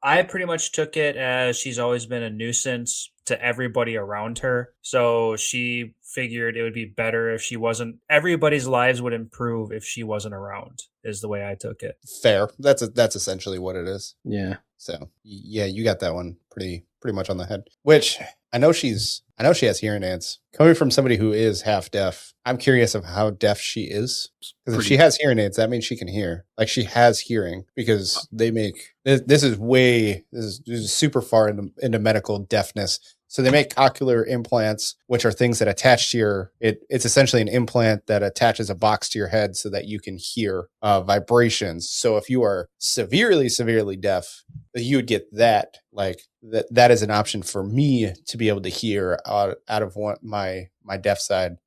I pretty much took it as she's always been a nuisance to everybody around her. So she figured it would be better if she wasn't. Everybody's lives would improve if she wasn't around, is the way I took it. Fair. That's essentially what it is. Yeah. So yeah, you got that one pretty much on the head. Which I know she has hearing aids. Coming from somebody who is half deaf, I'm curious of how deaf she is. Because if she has hearing aids, that means she can hear. Like she has hearing because they make this is super far into medical deafness. So they make cochlear implants, which are things that attach to it's essentially an implant that attaches a box to your head so that you can hear vibrations. So if you are severely, severely deaf, you would get that. Like that is an option for me to be able to hear out of my deaf side.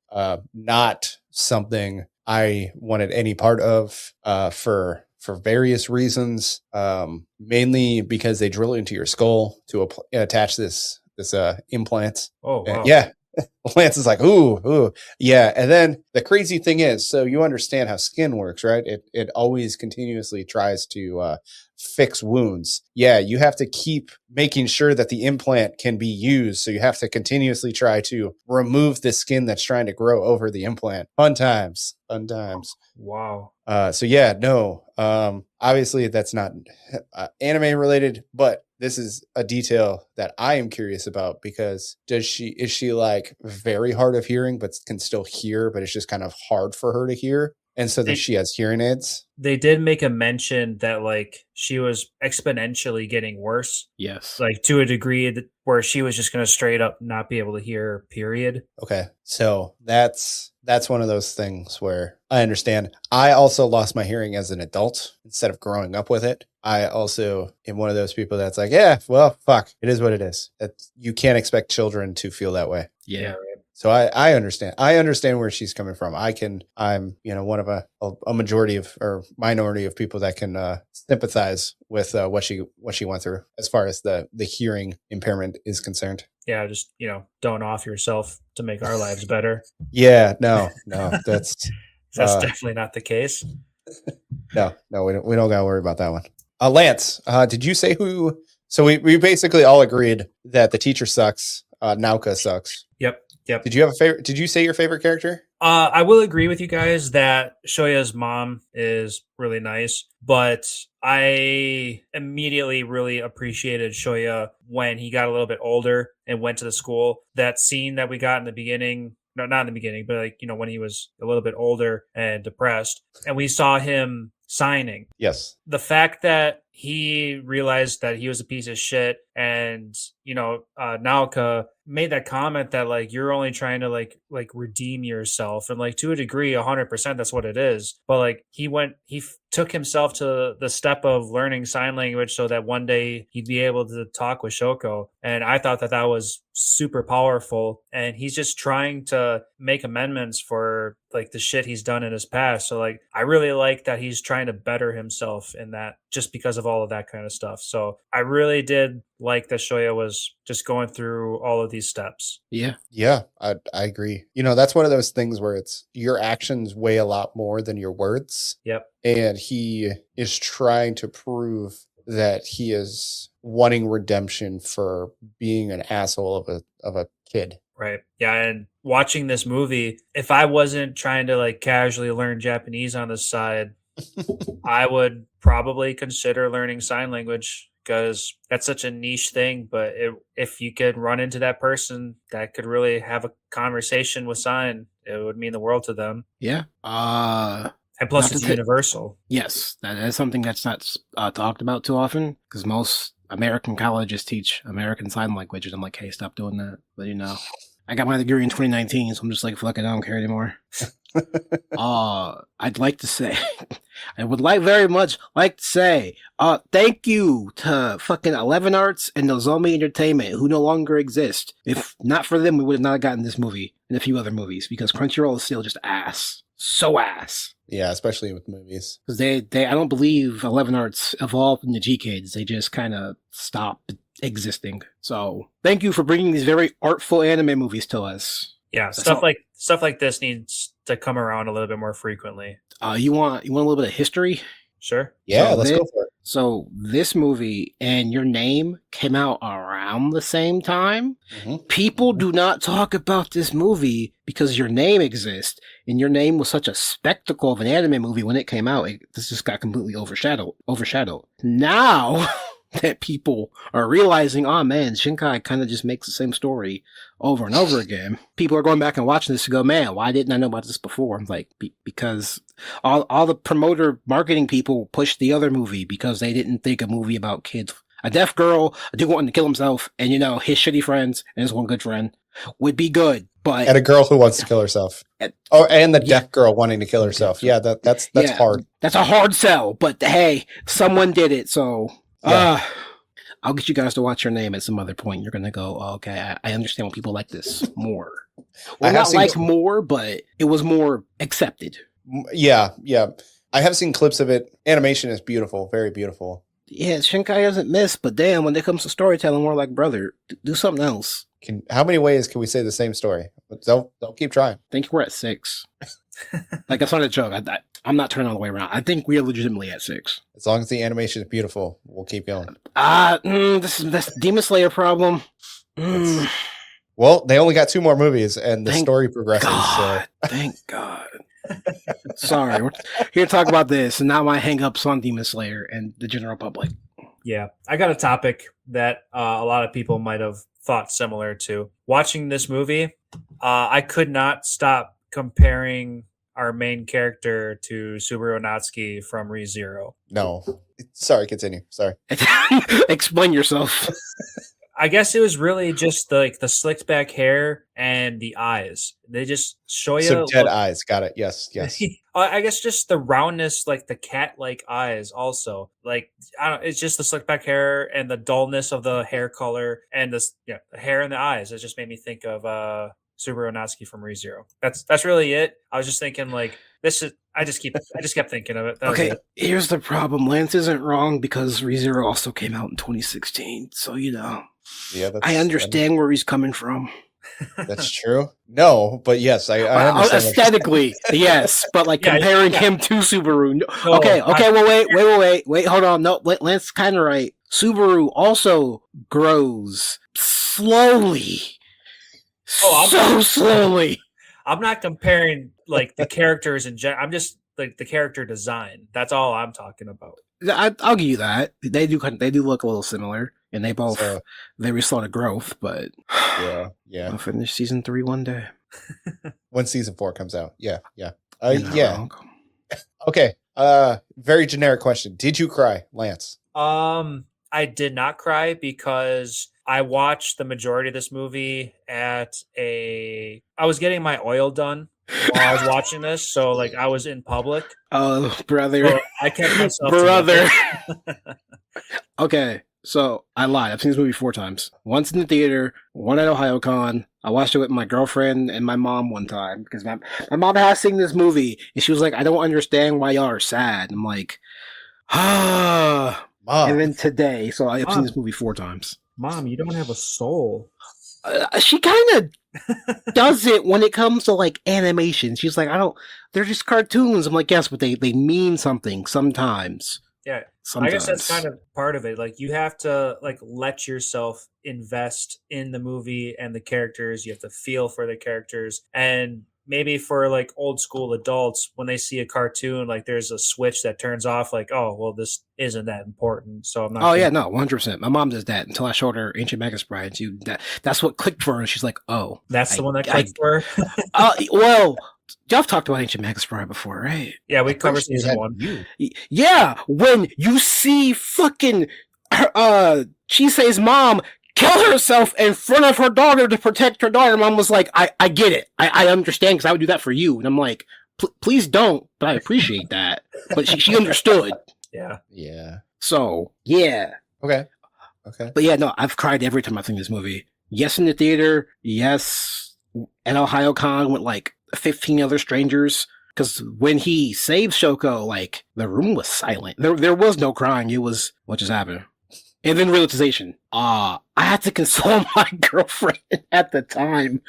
Not something I wanted any part of for various reasons, mainly because they drill into your skull to attach this implant. Oh, wow. Yeah. Lance is like, ooh. Yeah. And then the crazy thing is, so you understand how skin works, right? It always continuously tries to fix wounds. Yeah. You have to keep making sure that the implant can be used. So you have to continuously try to remove the skin that's trying to grow over the implant. Fun times. Wow. So yeah, no. Obviously that's not anime related, but this is a detail that I am curious about because is she like very hard of hearing but can still hear, but it's just kind of hard for her to hear? And so that she has hearing aids. They did make a mention that like she was exponentially getting worse. Yes. Like to a degree where she was just going to straight up not be able to hear, period. Okay. So that's one of those things where I understand. I also lost my hearing as an adult instead of growing up with it. I also am one of those people that's like, yeah, well, fuck, it is what it is. You can't expect children to feel that way. Yeah. Right. So I understand. I understand where she's coming from. I'm one of a majority of or minority of people that can sympathize with what she went through as far as the hearing impairment is concerned. Yeah, just don't off yourself to make our lives better. Yeah, no, that's definitely not the case. No, we don't gotta worry about that one. Lance, did you say who? So we basically all agreed that the teacher sucks. Nauka sucks. Yep. Did you have a favorite? Did you say your favorite character? I will agree with you guys that Shoya's mom is really nice, but I immediately really appreciated Shoya when he got a little bit older and went to the school. That scene that we got in the beginning, no, not in the beginning, but like, when he was a little bit older and depressed and we saw him signing. Yes. The fact that he realized that he was a piece of shit and, Naoka made that comment that like, you're only trying to like redeem yourself. And like to a degree, 100%, that's what it is. But like he took himself to the step of learning sign language so that one day he'd be able to talk with Shoko. And I thought that was super powerful. And he's just trying to make amendments for like the shit he's done in his past. So like, I really like that he's trying to better himself in that just because of all of that kind of stuff. So I really did like that Shoya was just going through all of these steps. Yeah. Yeah, I agree. That's one of those things where it's your actions weigh a lot more than your words. Yep. And he is trying to prove that he is wanting redemption for being an asshole of a kid. Right. Yeah. And watching this movie, if I wasn't trying to like casually learn Japanese on the side, I would probably consider learning sign language because that's such a niche thing. But if you could run into that person that could really have a conversation with sign, it would mean the world to them. Yeah. And plus, it's universal. Yes, that is something that's not talked about too often because most American colleges teach American Sign Language, and I'm like, hey, stop doing that. But I got my degree in 2019, so I'm just like, fuck it, I don't care anymore. I'd like to say, I would very much like to say, thank you to fucking 11 Arts and Nozomi Entertainment, who no longer exist. If not for them, we would have not gotten this movie and a few other movies, because Crunchyroll is still just ass. So ass. Yeah, especially with movies. Because I don't believe 11 Arts evolved into G-Kids. They just kind of stopped existing. So thank you for bringing these very artful anime movies to us. Yeah, stuff like this needs to come around a little bit more frequently. You want a little bit of history? Sure. Yeah, let's go for it. So this movie and Your Name came out around the same time. Mm-hmm. People do not talk about this movie because Your Name exists, and Your Name was such a spectacle of an anime movie when it came out. This just got completely overshadowed. Now that people are realizing, oh man, Shinkai kind of just makes the same story over and over again. People are going back and watching this to go, man, why didn't I know about this before? I'm like, because all the promoter marketing people pushed the other movie because they didn't think a movie about kids, a deaf girl, a dude wanting to kill himself, and his shitty friends and his one good friend would be good. But and a girl who wants to kill herself. And the deaf girl wanting to kill herself. Yeah, that's hard. That's a hard sell, but hey, someone did it, so I'll get you guys to watch Your Name at some other point. You're going to go, okay, I understand why people like this more. Well, not like more, but it was more accepted. Yeah. I have seen clips of it. Animation is beautiful, very beautiful. Yeah, Shinkai doesn't miss, but damn, when it comes to storytelling, we're like, brother, do something else. How many ways can we say the same story? Don't keep trying. I think we're at 6. Like, that's not a joke. I'm not turning all the way around. I think we are legitimately at 6. As long as the animation is beautiful, we'll keep going. That's Demon Slayer problem. Well, they only got 2 more movies, and the story progresses. God, so. Thank God. Sorry, we're here to talk about this, and not my hang-ups on Demon Slayer and the general public. Yeah, I got a topic that a lot of people might have thought similar to. Watching this movie, I could not stop comparing our main character to Subaru Natsuki from ReZero. No. Sorry, continue. Sorry. Explain yourself. I guess it was really just the slicked back hair and the eyes. They just show you some dead eyes. Got it. Yes. I guess just the roundness, like the cat-like eyes also. Like, I don't, it's just the slicked back hair and the dullness of the hair color and the hair and the eyes. It just made me think of Subaru Natsuki from ReZero. That's really it. I was just thinking like this is. I just kept thinking of it. Okay, here's the problem. Lance isn't wrong because ReZero also came out in 2016. So yeah, I understand where he's coming from. That's true. No, but yes, I understand. Aesthetically, yes, but like comparing him to Subaru. No, okay. Well, wait. Hold on. No, Lance kind of right. Subaru also grows slowly. Slowly. I'm not comparing like the characters in general. I'm just like the character design. That's all I'm talking about. I'll give you that. They do look a little similar, and they both very slow to growth. But yeah. I'll finish season 3 one day when season 4 comes out. Yeah. Okay. Very generic question. Did you cry, Lance? I did not cry because I watched the majority of this movie I was getting my oil done while I was watching this, so like I was in public. Oh, brother. So I kept myself brother. Okay, so I lied. I've seen this movie 4 times. Once in the theater, one at OhioCon. I watched it with my girlfriend and my mom one time because my mom has seen this movie and she was like, I don't understand why y'all are sad. I'm like, Mom. And then today, so I've seen this movie 4 times. Mom, you don't have a soul. She kind of does it when it comes to like animation. She's like, they're just cartoons. I'm like, yes, but they mean something sometimes. Yeah. Sometimes. I guess that's kind of part of it. Like you have to like let yourself invest in the movie and the characters. You have to feel for the characters. And maybe for like old school adults, when they see a cartoon, like there's a switch that turns off like, oh, well, this isn't that important. So I'm not. Oh, yeah, no, 100%. My mom does that until I showed her Ancient Magus Bride. That's what clicked for her. And she's like, oh. That's the one that clicked for her? Well, y'all talked about Ancient Magus Bride before, right? Yeah, we covered season 1. Yeah, when you see fucking Chise's mom kill herself in front of her daughter to protect her daughter. Mom was like, I get it. I understand because I would do that for you. And I'm like, please don't, but I appreciate that. But she understood. Yeah. Yeah. So, yeah. Okay. But yeah, no, I've cried every time I've seen this movie. Yes, in the theater. Yes, at Ohio Con with like 15 other strangers. Because when he saved Shoko, like, the room was silent. There was no crying. It was, what just happened? And then realization. I had to console my girlfriend at the time.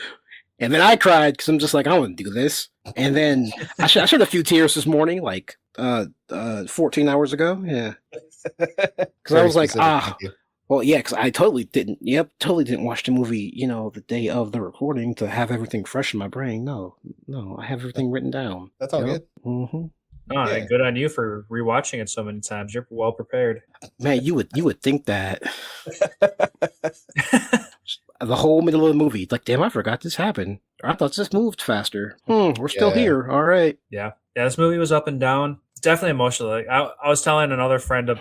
And then I cried because I'm just like, I want to do this. And then I shed a few tears this morning, like 14 hours ago. Yeah. Because I was like, well, yeah, because I totally didn't watch the movie, the day of the recording to have everything fresh in my brain. No, I have everything written down. That's all good. Mm-hmm. Oh, yeah. Good on you for rewatching it so many times. You're well prepared. Man, you would think that the whole middle of the movie, like, damn, I forgot this happened. Or I thought this moved faster. We're still here. All right. Yeah. This movie was up and down. Definitely emotional. Like, I was telling another friend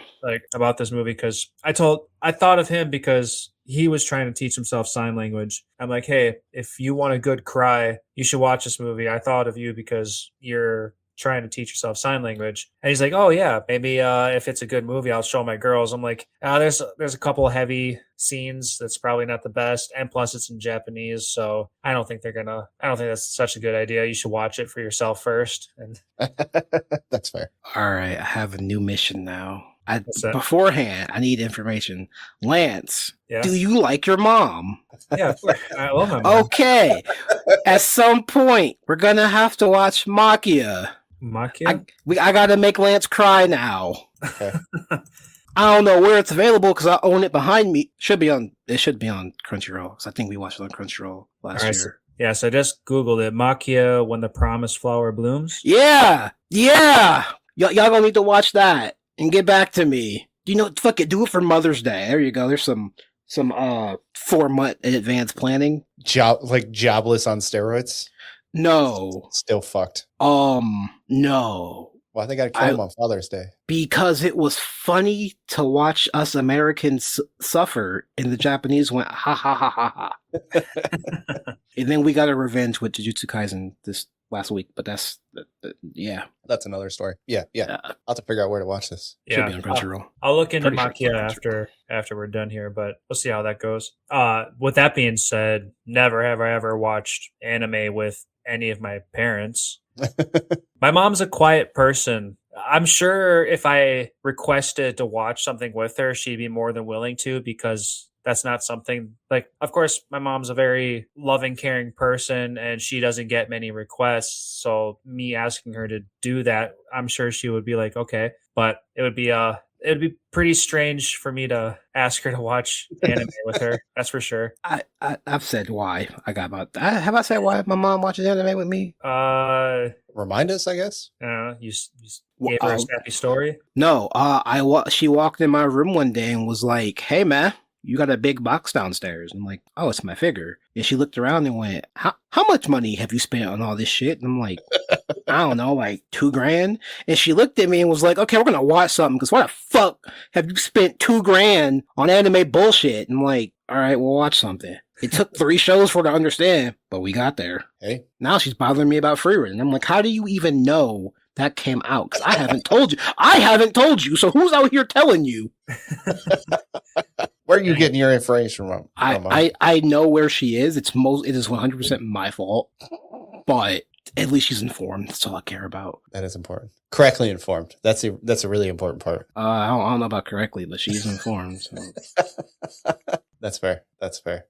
about this movie because I thought of him because he was trying to teach himself sign language. I'm like, hey, if you want a good cry, you should watch this movie. I thought of you because you're trying to teach yourself sign language. And he's like, oh yeah, maybe if it's a good movie, I'll show my girls. I'm like, there's a couple of heavy scenes that's probably not the best, and plus it's in Japanese, so I don't think that's such a good idea. You should watch it for yourself first. And that's fair. All right, I have a new mission now. Beforehand, I need information. Lance, do you like your mom? Yeah, of course. I love my mom. Okay. At some point, we're gonna have to watch Machia. Machia? I gotta make Lance cry now. Okay. I don't know where it's available because I own it behind me. It should be on Crunchyroll because I think we watched it on Crunchyroll last year. Yeah, so I just Googled it. Machia, When the Promised Flower Blooms. Yeah. Y'all gonna need to watch that and get back to me. Fuck it, do it for Mother's Day. There you go. There's some 4-month advanced planning. Jobless on steroids? No. Still fucked. No. Well, they got to kill him on Father's Day. Because it was funny to watch us Americans suffer, and the Japanese went, ha ha ha ha ha. And then we got a revenge with Jujutsu Kaisen this last week, but that's that's another story. Yeah. I'll have to figure out where to watch this. Should be on Crunchyroll. I'll look into Machia after we're done here, but we'll see how that goes. With that being said, never have I ever watched anime with any of my parents. My mom's a quiet person. I'm sure if I requested to watch something with her, she'd be more than willing to, because that's not something of course, my mom's a very loving, caring person and she doesn't get many requests. So me asking her to do that, I'm sure she would be like, okay, but it would be pretty strange for me to ask her to watch anime with her. That's for sure. I've said why I got about that. Have I said why my mom watches anime with me? Remind us, I guess. You gave her a happy story? No, she walked in my room one day and was like, hey man, you got a big box downstairs. I'm like, oh, it's my figure. And she looked around and went, how much money have you spent on all this shit? And I'm like, I don't know, like $2,000. And she looked at me and was like, okay, we're going to watch something. Because why the fuck have you spent $2,000 on anime bullshit? And I'm like, all right, we'll watch something. It took 3 shows for her to understand, but we got there. Hey. Now she's bothering me about Free Rein. I'm like, how do you even know that came out? Because I haven't told you. I haven't told you. So who's out here telling you? Where are you getting your information from? I know where she is. It is 100% my fault, but at least she's informed. That's all I care about. That is important. Correctly informed. That's a really important part. I don't know about correctly, but she's informed. So. That's fair.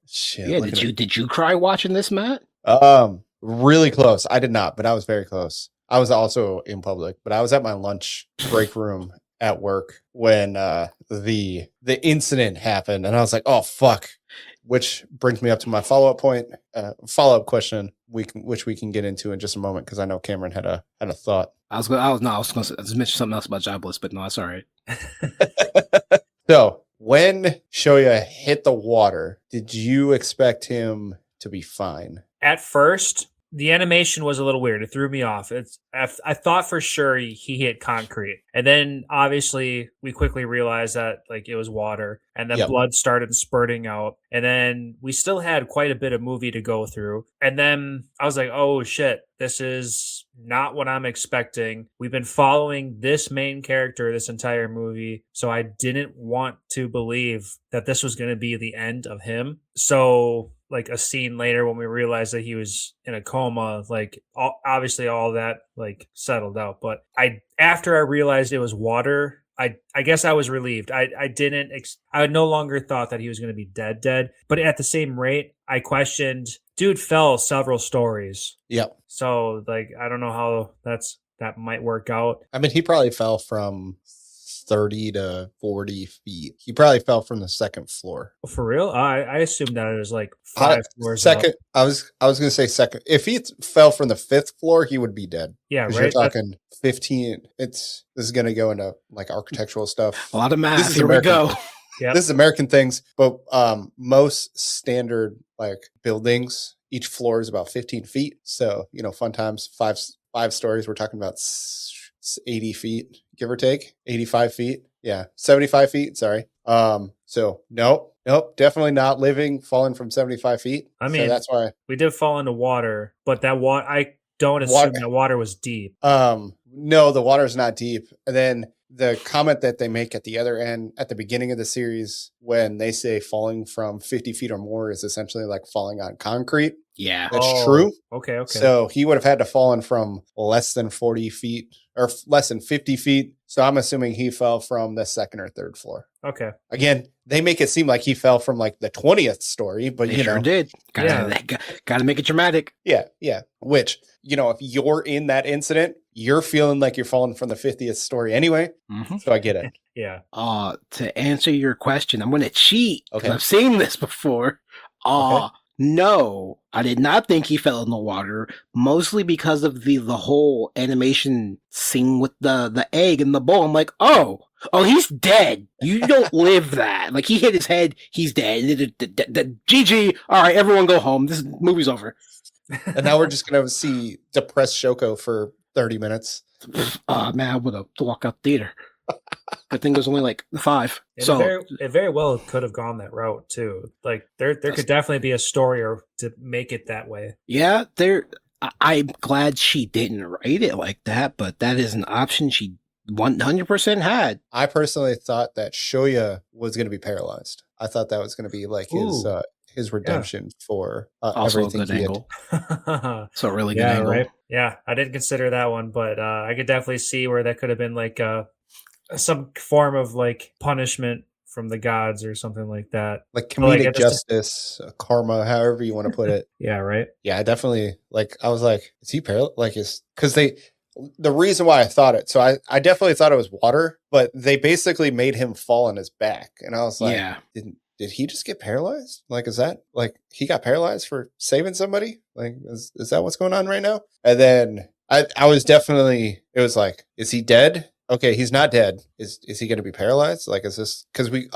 Shit. Yeah. Did you cry watching this, Matt? Really close. I did not, but I was very close. I was also in public, but I was at my lunch break room at work when the incident happened, and I was like, "Oh fuck!" Which brings me up to my follow-up question, which we can get into in just a moment, because I know Cameron had a thought. I was going to mention something else about Jobless, but no, that's all right. So when Shoya hit the water, did you expect him to be fine? At first, the animation was a little weird. It threw me off. I thought for sure he hit concrete, and then obviously we quickly realized that like it was water, and then Yep. blood started spurting out, and then we still had quite a bit of movie to go through, and then I was like, oh shit, this is not what I'm expecting. We've been following this main character this entire movie, so I didn't want to believe that this was going to be the end of him. So like a scene later when we realized that he was in a coma, like obviously all that like settled out. But after I realized it was water, I guess I was relieved. I no longer thought that he was going to be dead. But at the same rate, I questioned, dude fell several stories. Yep. So like, I don't know how that might work out. I mean, he probably fell from 30 to 40 feet. He probably fell from the second floor. For real? I assumed that it was like 5 floors second up. I was gonna say second. If he fell from the 5th floor, he would be dead. Yeah, right. You're talking 15. This is gonna go into like architectural stuff. A lot of math. This is Here American. we go. Yep. This is American things, but most standard like buildings, each floor is about 15 feet. So fun times. Five stories. We're talking about 80 feet, give or take, 85 feet. Yeah, 75 feet. Sorry. So nope, definitely not falling from 75 feet. I mean, so that's why we did fall into water, but that water, I don't assume that water was deep. No, the water's not deep. And then the comment that they make at the other end, at the beginning of the series, when they say falling from 50 feet or more is essentially like falling on concrete. Yeah. That's true. Okay. So he would have had to fallen from less than 40 feet or less than 50 feet. So I'm assuming he fell from the 2nd or 3rd floor. Okay. Again, they make it seem like he fell from like the 20th story, but They sure did. Gotta make it dramatic. Yeah. Which, if you're in that incident, you're feeling like you're falling from the 50th story anyway. Mm-hmm. So I get it. Yeah. To answer your question, I'm going to cheat. Okay. I've seen this before. Okay. No, I did not think he fell in the water, mostly because of the whole animation scene with the egg in the bowl. I'm like, oh, he's dead. You don't live that. Like, he hit his head, he's dead. GG. All right, everyone go home. This movie's over. And now we're just going to see depressed Shoko for 30 minutes. Man, I would have walked out theater. I think it was only like 5. It very well could have gone that route too. Like there could definitely be a story or to make it that way. Yeah, I'm glad she didn't write it like that, but that is an option she 100% had. I personally thought that Shoya was going to be paralyzed. I thought that was going to be like his redemption for also everything a good he angle. So a really good Yeah, angle. right. Yeah, I didn't consider that one, but I could definitely see where that could have been like some form of like punishment from the gods or something like that. Like comedic justice, karma, however you want to put it. Yeah, right. Yeah, I definitely I was like, is he paralyzed? Like, because the reason why I thought it, so I definitely thought it was water, but they basically made him fall on his back. And I was like, yeah. Did he just get paralyzed? Like, is that like he got paralyzed for saving somebody? Like, is that what's going on right now? And then I was definitely, it was like, is he dead? Okay, he's not dead. Is he going to be paralyzed? Like, is this because we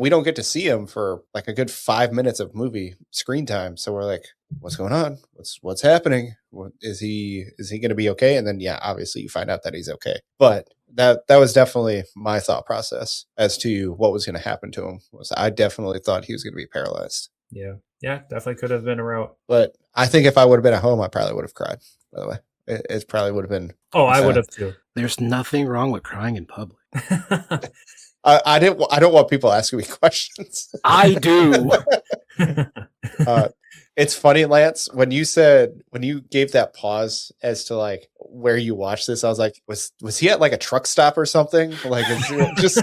don't get to see him for like a good 5 minutes of movie screen time. So we're like, what's going on? What's happening? Is he going to be okay? And then obviously you find out that he's okay. But that was definitely my thought process as to what was going to happen to him. Was I definitely thought he was going to be paralyzed. Yeah, definitely could have been a route. But I think if I would have been at home, I probably would have cried. By the way, it probably would have been. Oh, I would have too. There's nothing wrong with crying in public. I don't want people asking me questions. I do. It's funny, Lance, when you gave that pause as to like where you watched this, I was like, was he at like a truck stop or something? Like it's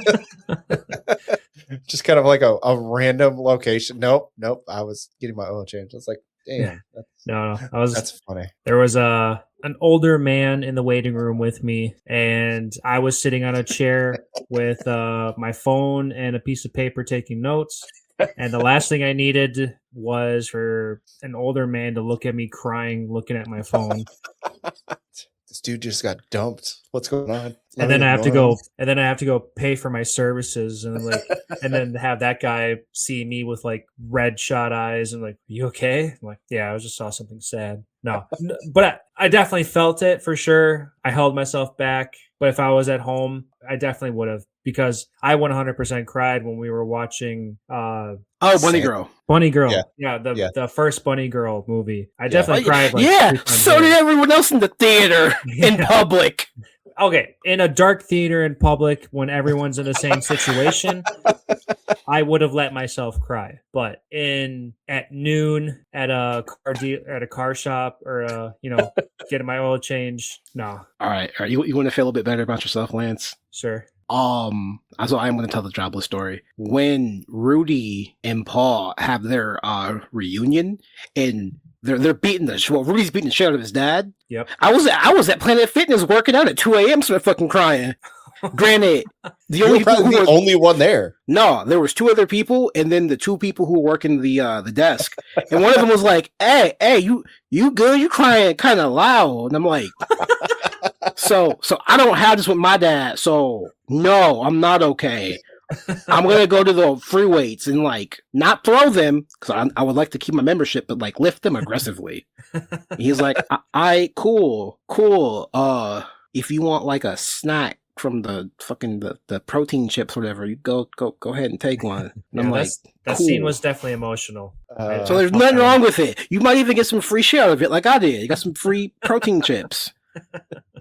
just kind of like a random location. Nope. I was getting my oil change. I was like, damn. That's funny. There was an older man in the waiting room with me, and I was sitting on a chair with my phone and a piece of paper taking notes. And the last thing I needed was for an older man to look at me crying, looking at my phone. This dude just got dumped. What's going on? And then I have to go pay for my services, and then have that guy see me with like red shot eyes and like, "You okay?" I'm like, "Yeah, I just saw something sad." No, but I definitely felt it for sure. I held myself back, but if I was at home, I definitely would have, because I 100% cried when we were watching Bunny Girl. Bunny Girl. Yeah. Yeah, the first Bunny Girl movie. I Yeah. definitely cried like yeah, 3 times so did over. everyone else in the theater in public. Okay, in a dark theater in public when everyone's in the same situation, I would have let myself cry. But at noon at a car shop or getting my oil change, no. All right. You want to feel a bit better about yourself, Lance? Sure. So I'm going to tell the jobless story. When Rudy and Paul have their reunion and they're beating Rudy's beating the shit out of his dad. Yep. I was at Planet Fitness working out at 2 a.m. so I'm fucking crying. Granted, You were probably the only one there. No, there was 2 other people, and then the 2 people who were working the desk, and one of them was like, "Hey, you good? You crying kind of loud?" And I'm like, "So I don't have this with my dad, so no, I'm not okay. I'm gonna go to the free weights and like not throw them because I would like to keep my membership, but like lift them aggressively." He's like, "I cool. If you want like a snack from the fucking the protein chips or whatever, you go ahead and take one." And I'm like, that cool. scene was definitely emotional. So there's nothing wrong with it. You might even get some free share out of it, like I did. You got some free protein chips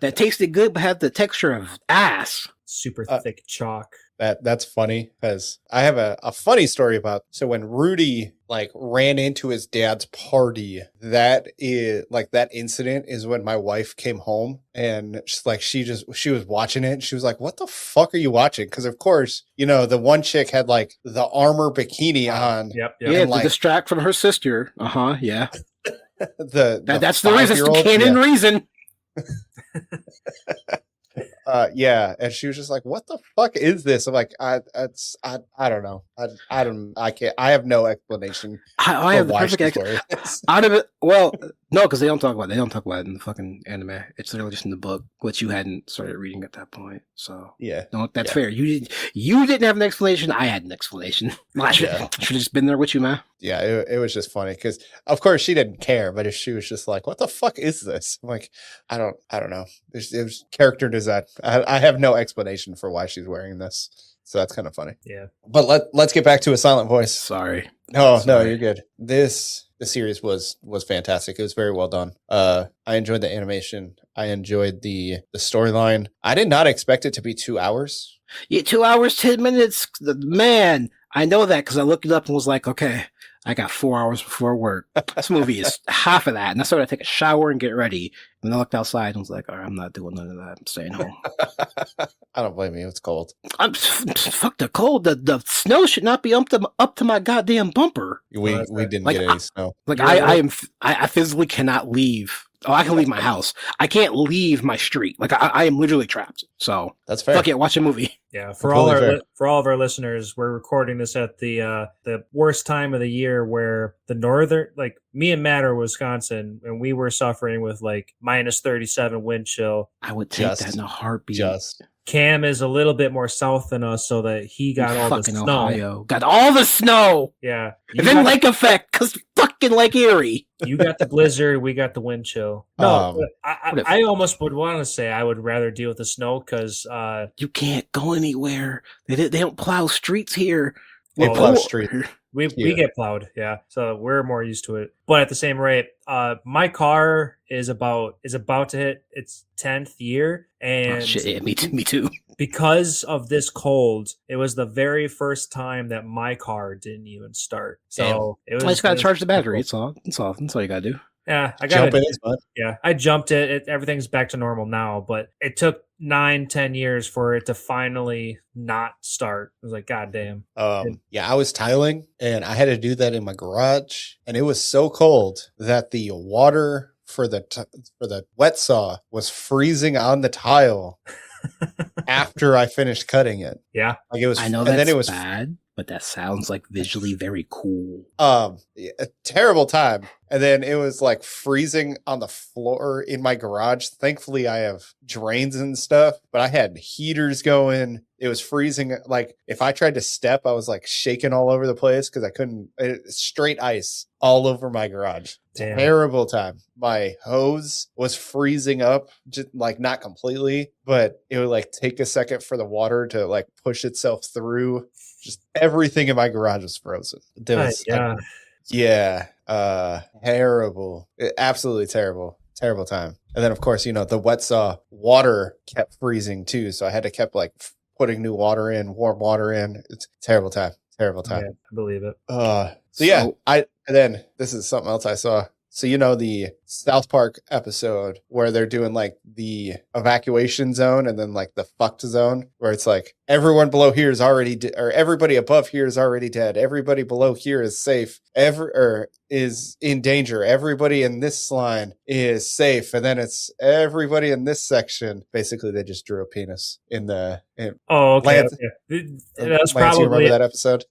that tasted good but had the texture of ass. Super thick chalk. That's funny because I have a funny story about. So when Rudy like ran into his dad's party, that incident is when my wife came home and she was watching it and she was like, "What the fuck are you watching?" Because of course, the one chick had like the armor bikini on. Yep. Yeah, to distract from her sister. Yeah. That's the reason. It's the canon reason. And she was just like, "What the fuck is this?" I'm like, I don't know. I can't. I have no explanation. I have the perfect out of it. Well, no, because they don't talk about it in the fucking anime. It's literally just in the book, which you hadn't started reading at that point. So yeah, no, that's fair. You didn't have an explanation. I had an explanation. I should have just been there with you, man. Yeah, it was just funny because, of course, she didn't care, but if she was just like, "What the fuck is this?" I'm like, I don't know. It was character design. I have no explanation for why she's wearing this, so that's kind of funny. Yeah, but let's get back to A Silent Voice. Sorry. No, you're good. The series was fantastic. It was very well done. I enjoyed the animation. I enjoyed the storyline. I did not expect it to be 2 hours. Yeah, 2 hours, 10 minutes. Man, I know that because I looked it up and was like, okay, I got 4 hours before work. This movie is half of that. And I started to take a shower and get ready. And then I looked outside and was like, all right, I'm not doing none of that. I'm staying home. I don't blame you. It's cold. Fuck the cold. The snow should not be up to my goddamn bumper. We didn't get any snow. Like I physically cannot leave. Oh, I can leave my house. I can't leave my street. Like I am literally trapped. So that's fair. Fuck it, watch a movie. Yeah, for all of our listeners, we're recording this at the worst time of the year, where the northern, like me and Matt are Wisconsin, and we were suffering with like minus 37 wind chill. I would take that in a heartbeat. Cam is a little bit more south than us, so that he got all the snow. Ohio got all the snow. Yeah, and then lake effect, because fucking Lake Erie. You got the blizzard, we got the wind chill. No, I almost would want to say I would rather deal with the snow because you can't go anywhere. They don't plow streets here. They plow streets. We get plowed, yeah. So we're more used to it. But at the same rate, my car is about to hit its 10th year, and me too. Because of this cold, it was the very first time that my car didn't even start. So I just gotta charge the battery. It's all. That's all you gotta do. Yeah, I jumped it. Everything's back to normal now, but it took 9-10 years for it to finally not start. It was like, God damn. Yeah, I was tiling and I had to do that in my garage, and it was so cold that the water for the wet saw was freezing on the tile after I finished cutting it. Yeah. Like it was, I know and that's then it was bad, but that sounds like visually very cool. A terrible time. And then it was like freezing on the floor in my garage. Thankfully, I have drains and stuff, but I had heaters going. It was freezing. Like if I tried to step, I was like shaking all over the place because I couldn't. Straight ice all over my garage. Damn. Terrible time. My hose was freezing up, just like not completely, but it would like take a second for the water to like push itself through. Just everything in my garage was frozen. Terrible. Absolutely terrible time. And then of course, the wet saw water kept freezing too, so I had to keep like putting new water in, warm water in. It's terrible time. Yeah, I believe it. And then this is something else I saw. So the South Park episode where they're doing like the evacuation zone and then like the fucked zone where it's like everyone below here is already or everybody above here is already dead. Everybody below here is safe. Is in danger. Everybody in this line is safe. And then it's everybody in this section. Basically, they just drew a penis in the. Okay. That's probably. You remember that episode?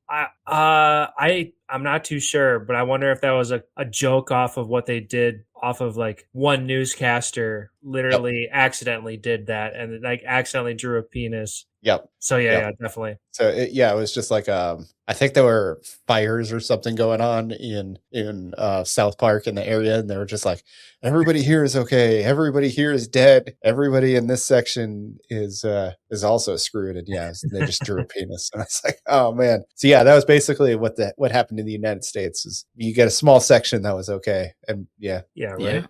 I'm not too sure, but I wonder if that was a joke off of what they did off of like one newscaster literally accidentally did that and like accidentally drew a penis. Yep. So yeah, definitely. So it was just like I think there were fires or something going on in South Park in the area, and they were just like, everybody here is okay, everybody here is dead, everybody in this section is also screwed, and they just drew a penis, and it's like, oh man. So yeah, that was basically what happened in the United States is you get a small section that was okay, and right. Yeah.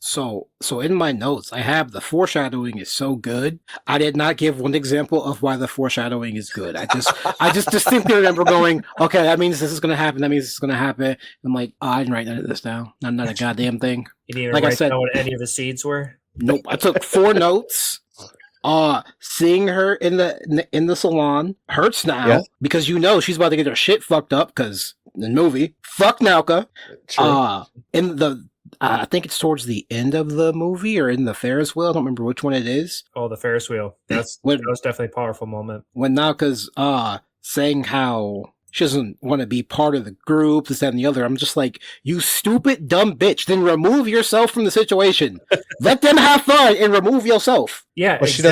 So in my notes, I have the foreshadowing is so good. I did not give one example of why the foreshadowing is good. I just distinctly remember going, okay, that means this is going to happen. That means this is going to happen. I'm like, I didn't write none of this down. Not a goddamn thing. You didn't even write down what any of the seeds were? Nope. I took 4 notes. Seeing her in the salon hurts now because she's about to get her shit fucked up because the movie, fuck Nauka. In the I think it's towards the end of the movie or in the Ferris wheel. I don't remember which one it is. Oh, the Ferris wheel. That was definitely a powerful moment. When Nauka's saying how she doesn't want to be part of the group, this, that, and the other. I'm just like, you stupid, dumb bitch. Then remove yourself from the situation. Let them have fun and remove yourself. Yeah, well, she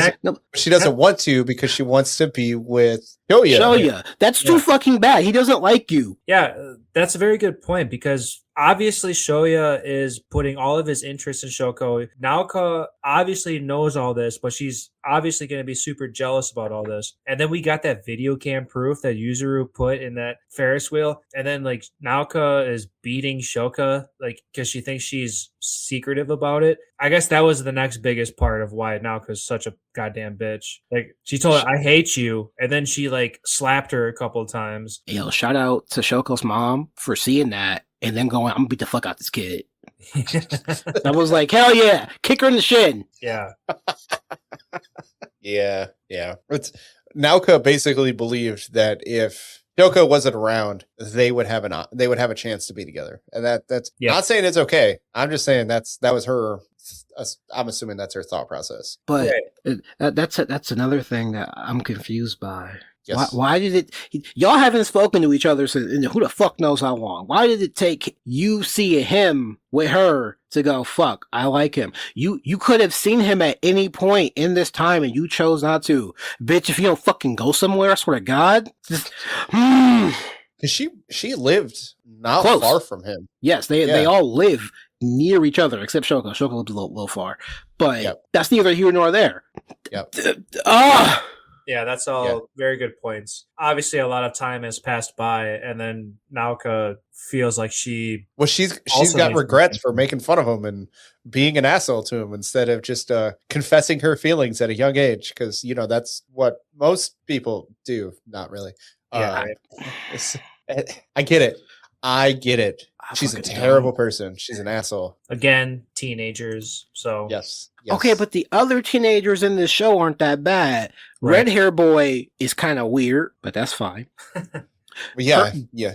doesn't want to because she wants to be with Shoya. That's too fucking bad. He doesn't like you. Yeah, that's a very good point because obviously Shoya is putting all of his interest in Shoko. Naoka obviously knows all this, but she's obviously going to be super jealous about all this. And then we got that video cam proof that Yuzuru put in that Ferris wheel. And then like Naoka is beating Shoka like because she thinks she's secretive about it. I guess that was the next biggest part of why Naoka's such a goddamn bitch. Like she told her, I hate you. And then she like slapped her a couple of times. Yo, shout out to Shoko's mom for seeing that and then going, I'm gonna beat the fuck out this kid. I was like, hell yeah, kick her in the shin. Yeah. Yeah. It's Naoka basically believed that if Shoko wasn't around, they would have a chance to be together. And that's not saying it's okay. I'm just saying that was her. I'm assuming that's her thought process. But that's another thing that I'm confused by. Yes. Why did it? Y'all haven't spoken to each other since who the fuck knows how long? Why did it take you seeing him with her to go, fuck, I like him? You could have seen him at any point in this time and you chose not to. Bitch, if you don't fucking go somewhere, I swear to God. She lived not close. Far from him. Yes, they all live near each other, except Shoko. Shoko lives a little far. But that's neither here nor there. Yep. Yeah, that's all very good points. Obviously, a lot of time has passed by, and then Naoka feels like she's got regrets for making fun of him and being an asshole to him instead of just confessing her feelings at a young age, because that's what most people do. Not really. I get it. She's a terrible person. She's an asshole. Again, teenagers. So yes. Okay, but the other teenagers in this show aren't that bad. Right. Red hair boy is kind of weird, but that's fine. Yeah.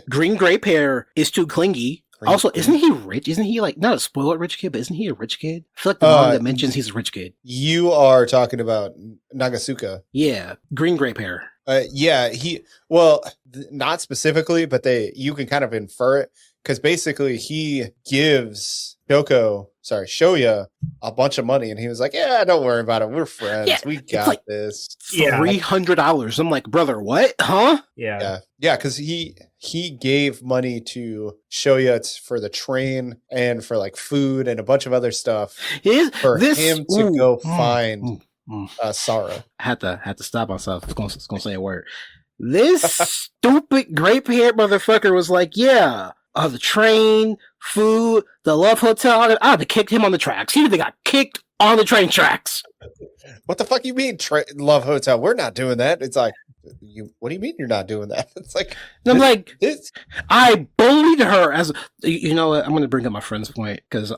Green grape hair is too clingy. Also, isn't he rich? Isn't he like not a spoiled rich kid, but isn't he a rich kid? I feel like the mom that mentions he's a rich kid. You are talking about Nagasuka. Yeah, green grape hair. Not specifically, but you can kind of infer it because basically he gives Shoya a bunch of money, and he was like, "Yeah, don't worry about it. We're friends. Yeah, We it's got like this." $300. I'm like, brother, what? Huh? Yeah. Yeah, because he gave money to Shoya for the train and for like food and a bunch of other stuff for him to go find Sarah. I had to stop myself. I was gonna say a word. This stupid grape-haired motherfucker was like, yeah, the train, food, the Love Hotel. I'd have kicked him on the tracks. He got kicked on the train tracks. What the fuck you mean, Love Hotel? We're not doing that. It's like, what do you mean you're not doing that? It's like, and I'm like, I bullied her as, you know what? I'm going to bring up my friend's point because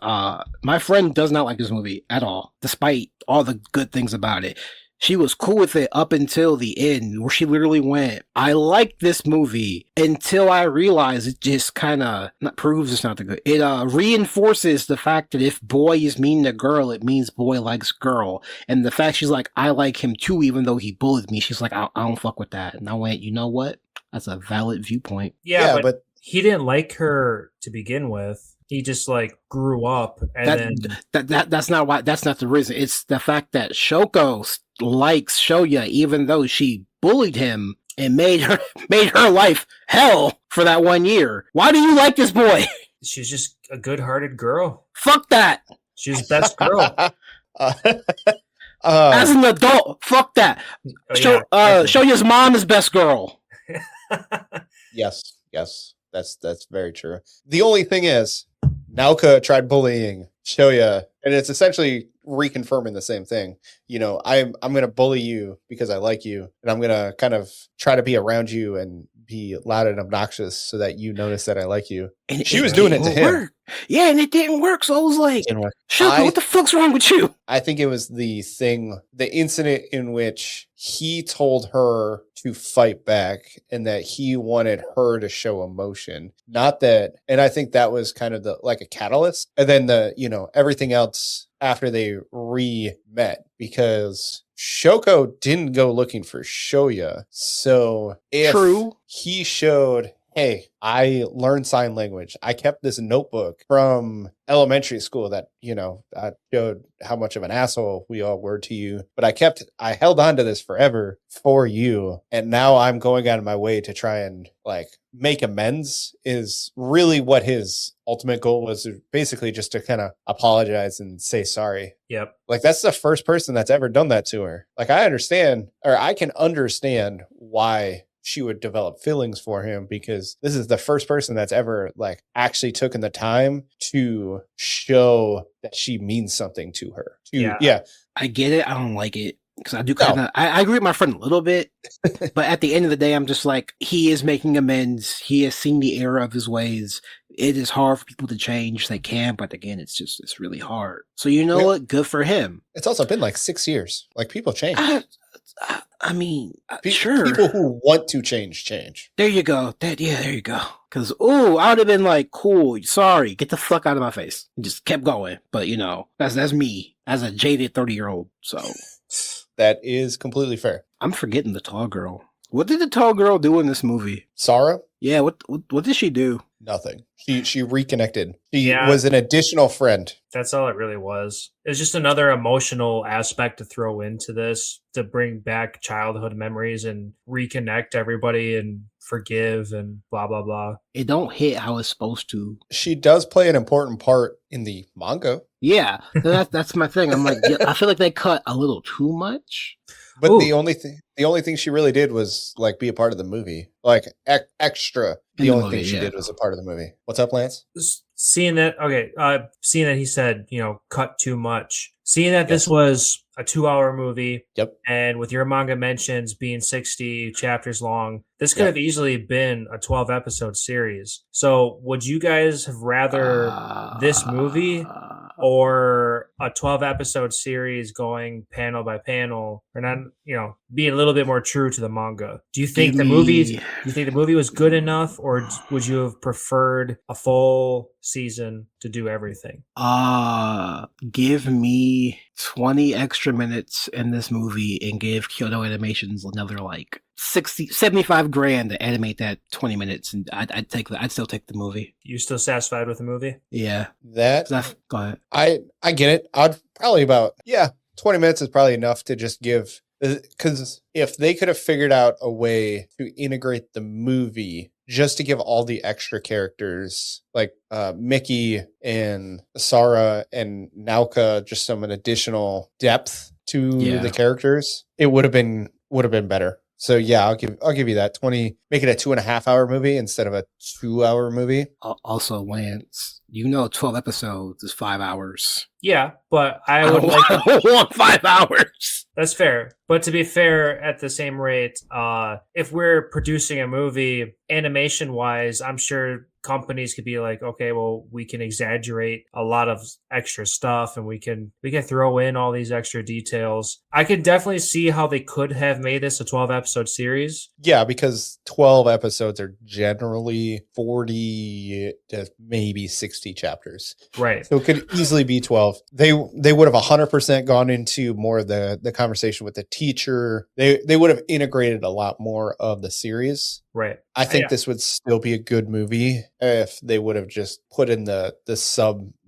my friend does not like this movie at all, despite all the good things about it. She was cool with it up until the end, where she literally went, I like this movie, until I realized it just kind of proves it's not the good. It reinforces the fact that if boy is mean to girl, it means boy likes girl. And the fact she's like, I like him too, even though he bullied me. She's like, I don't fuck with that. And I went, you know what? That's a valid viewpoint. Yeah, but he didn't like her to begin with. He just like grew up, and that's not why. That's not the reason. It's the fact that Shoko likes Shoya, even though she bullied him and made her life hell for that 1 year. Why do you like this boy? She's just a good-hearted girl. Fuck that. She's best girl. As an adult, fuck that. Shoya's mom is best girl. Yes. That's very true. The only thing is, Naoka tried bullying Shoya, and it's essentially reconfirming the same thing. You know, I'm going to bully you because I like you, and I'm going to kind of try to be around you and be loud and obnoxious so that you notice that I like you. And she was doing it to him. Yeah, and it didn't work. So I was like, Shoka, what the fuck's wrong with you? I think it was the incident in which he told her to fight back and that he wanted her to show emotion. Not that, and I think that was kind of like a catalyst. And then everything else after they re-met, because Shoko didn't go looking for Shoya. So if he showed, hey, I learned sign language. I kept this notebook from elementary school that, I showed how much of an asshole we all were to you. But I held on to this forever for you. And now I'm going out of my way to try and make amends, is really what his ultimate goal was, basically just to kind of apologize and say sorry. Yep. That's the first person that's ever done that to her. I can understand why she would develop feelings for him, because this is the first person that's ever actually taken the time to show that she means something to her. Yeah. I get it. I don't like it. Because I do kind of, I agree with my friend a little bit, but at the end of the day, I'm just like, he is making amends. He has seen the error of his ways. It is hard for people to change. They can, but again, it's really hard. So what? Good for him. It's also been 6 years. People change. Sure. People who want to change. There you go. There you go. Because, I would have been like, cool, sorry, get the fuck out of my face. And just kept going. But, that's me as a jaded 30-year-old. So that is completely fair. I'm forgetting the tall girl. What did the tall girl do in this movie? Sarah? Yeah, what did she do? Nothing. She reconnected. She was an additional friend. That's all it really was. It was just another emotional aspect to throw into this, to bring back childhood memories and reconnect everybody and forgive and blah, blah, blah. It don't hit how it's supposed to. She does play an important part in the manga. Yeah, that's my thing. I'm like, I feel like they cut a little too much. But the only thing she really did was be a part of the movie, extra. The only thing she did was a part of the movie. What's up, Lance? Seeing that he said, cut too much. Seeing that this was a 2-hour movie. Yep. And with your manga mentions being 60 chapters long, this could have easily been a 12-episode series. So would you guys have rather this movie or a 12-episode series going panel by panel, or not, being a little bit more true to the manga? Do you think the movie was good enough, or would you have preferred a full season to do everything? Give me 20 extra minutes in this movie and give Kyoto Animations another $75 grand to animate that 20 minutes, and I'd still take the movie. You still satisfied with the movie? Yeah. That Go ahead. I get it. I'd probably 20 minutes is probably enough to just give, because if they could have figured out a way to integrate the movie just to give all the extra characters like Mickey and Sarah and Nauka just some additional depth to the characters, it would have been better. So yeah, I'll give you that. 20, make it a 2.5-hour movie instead of a 2-hour movie. Also, Lance, 12 episodes is 5 hours. Yeah, but I would want 5 hours. That's fair. But to be fair, at the same rate, if we're producing a movie, animation-wise, I'm sure companies could be like, okay, well, we can exaggerate a lot of extra stuff, and we can throw in all these extra details. I could definitely see how they could have made this a 12-episode series. Yeah, because 12 episodes are generally 40 to maybe 60 chapters. Right. So it could easily be 12. They would have 100% gone into more of the conversation with the teacher. They would have integrated a lot more of the series. Right. I think this would still be a good movie if they would have just put in the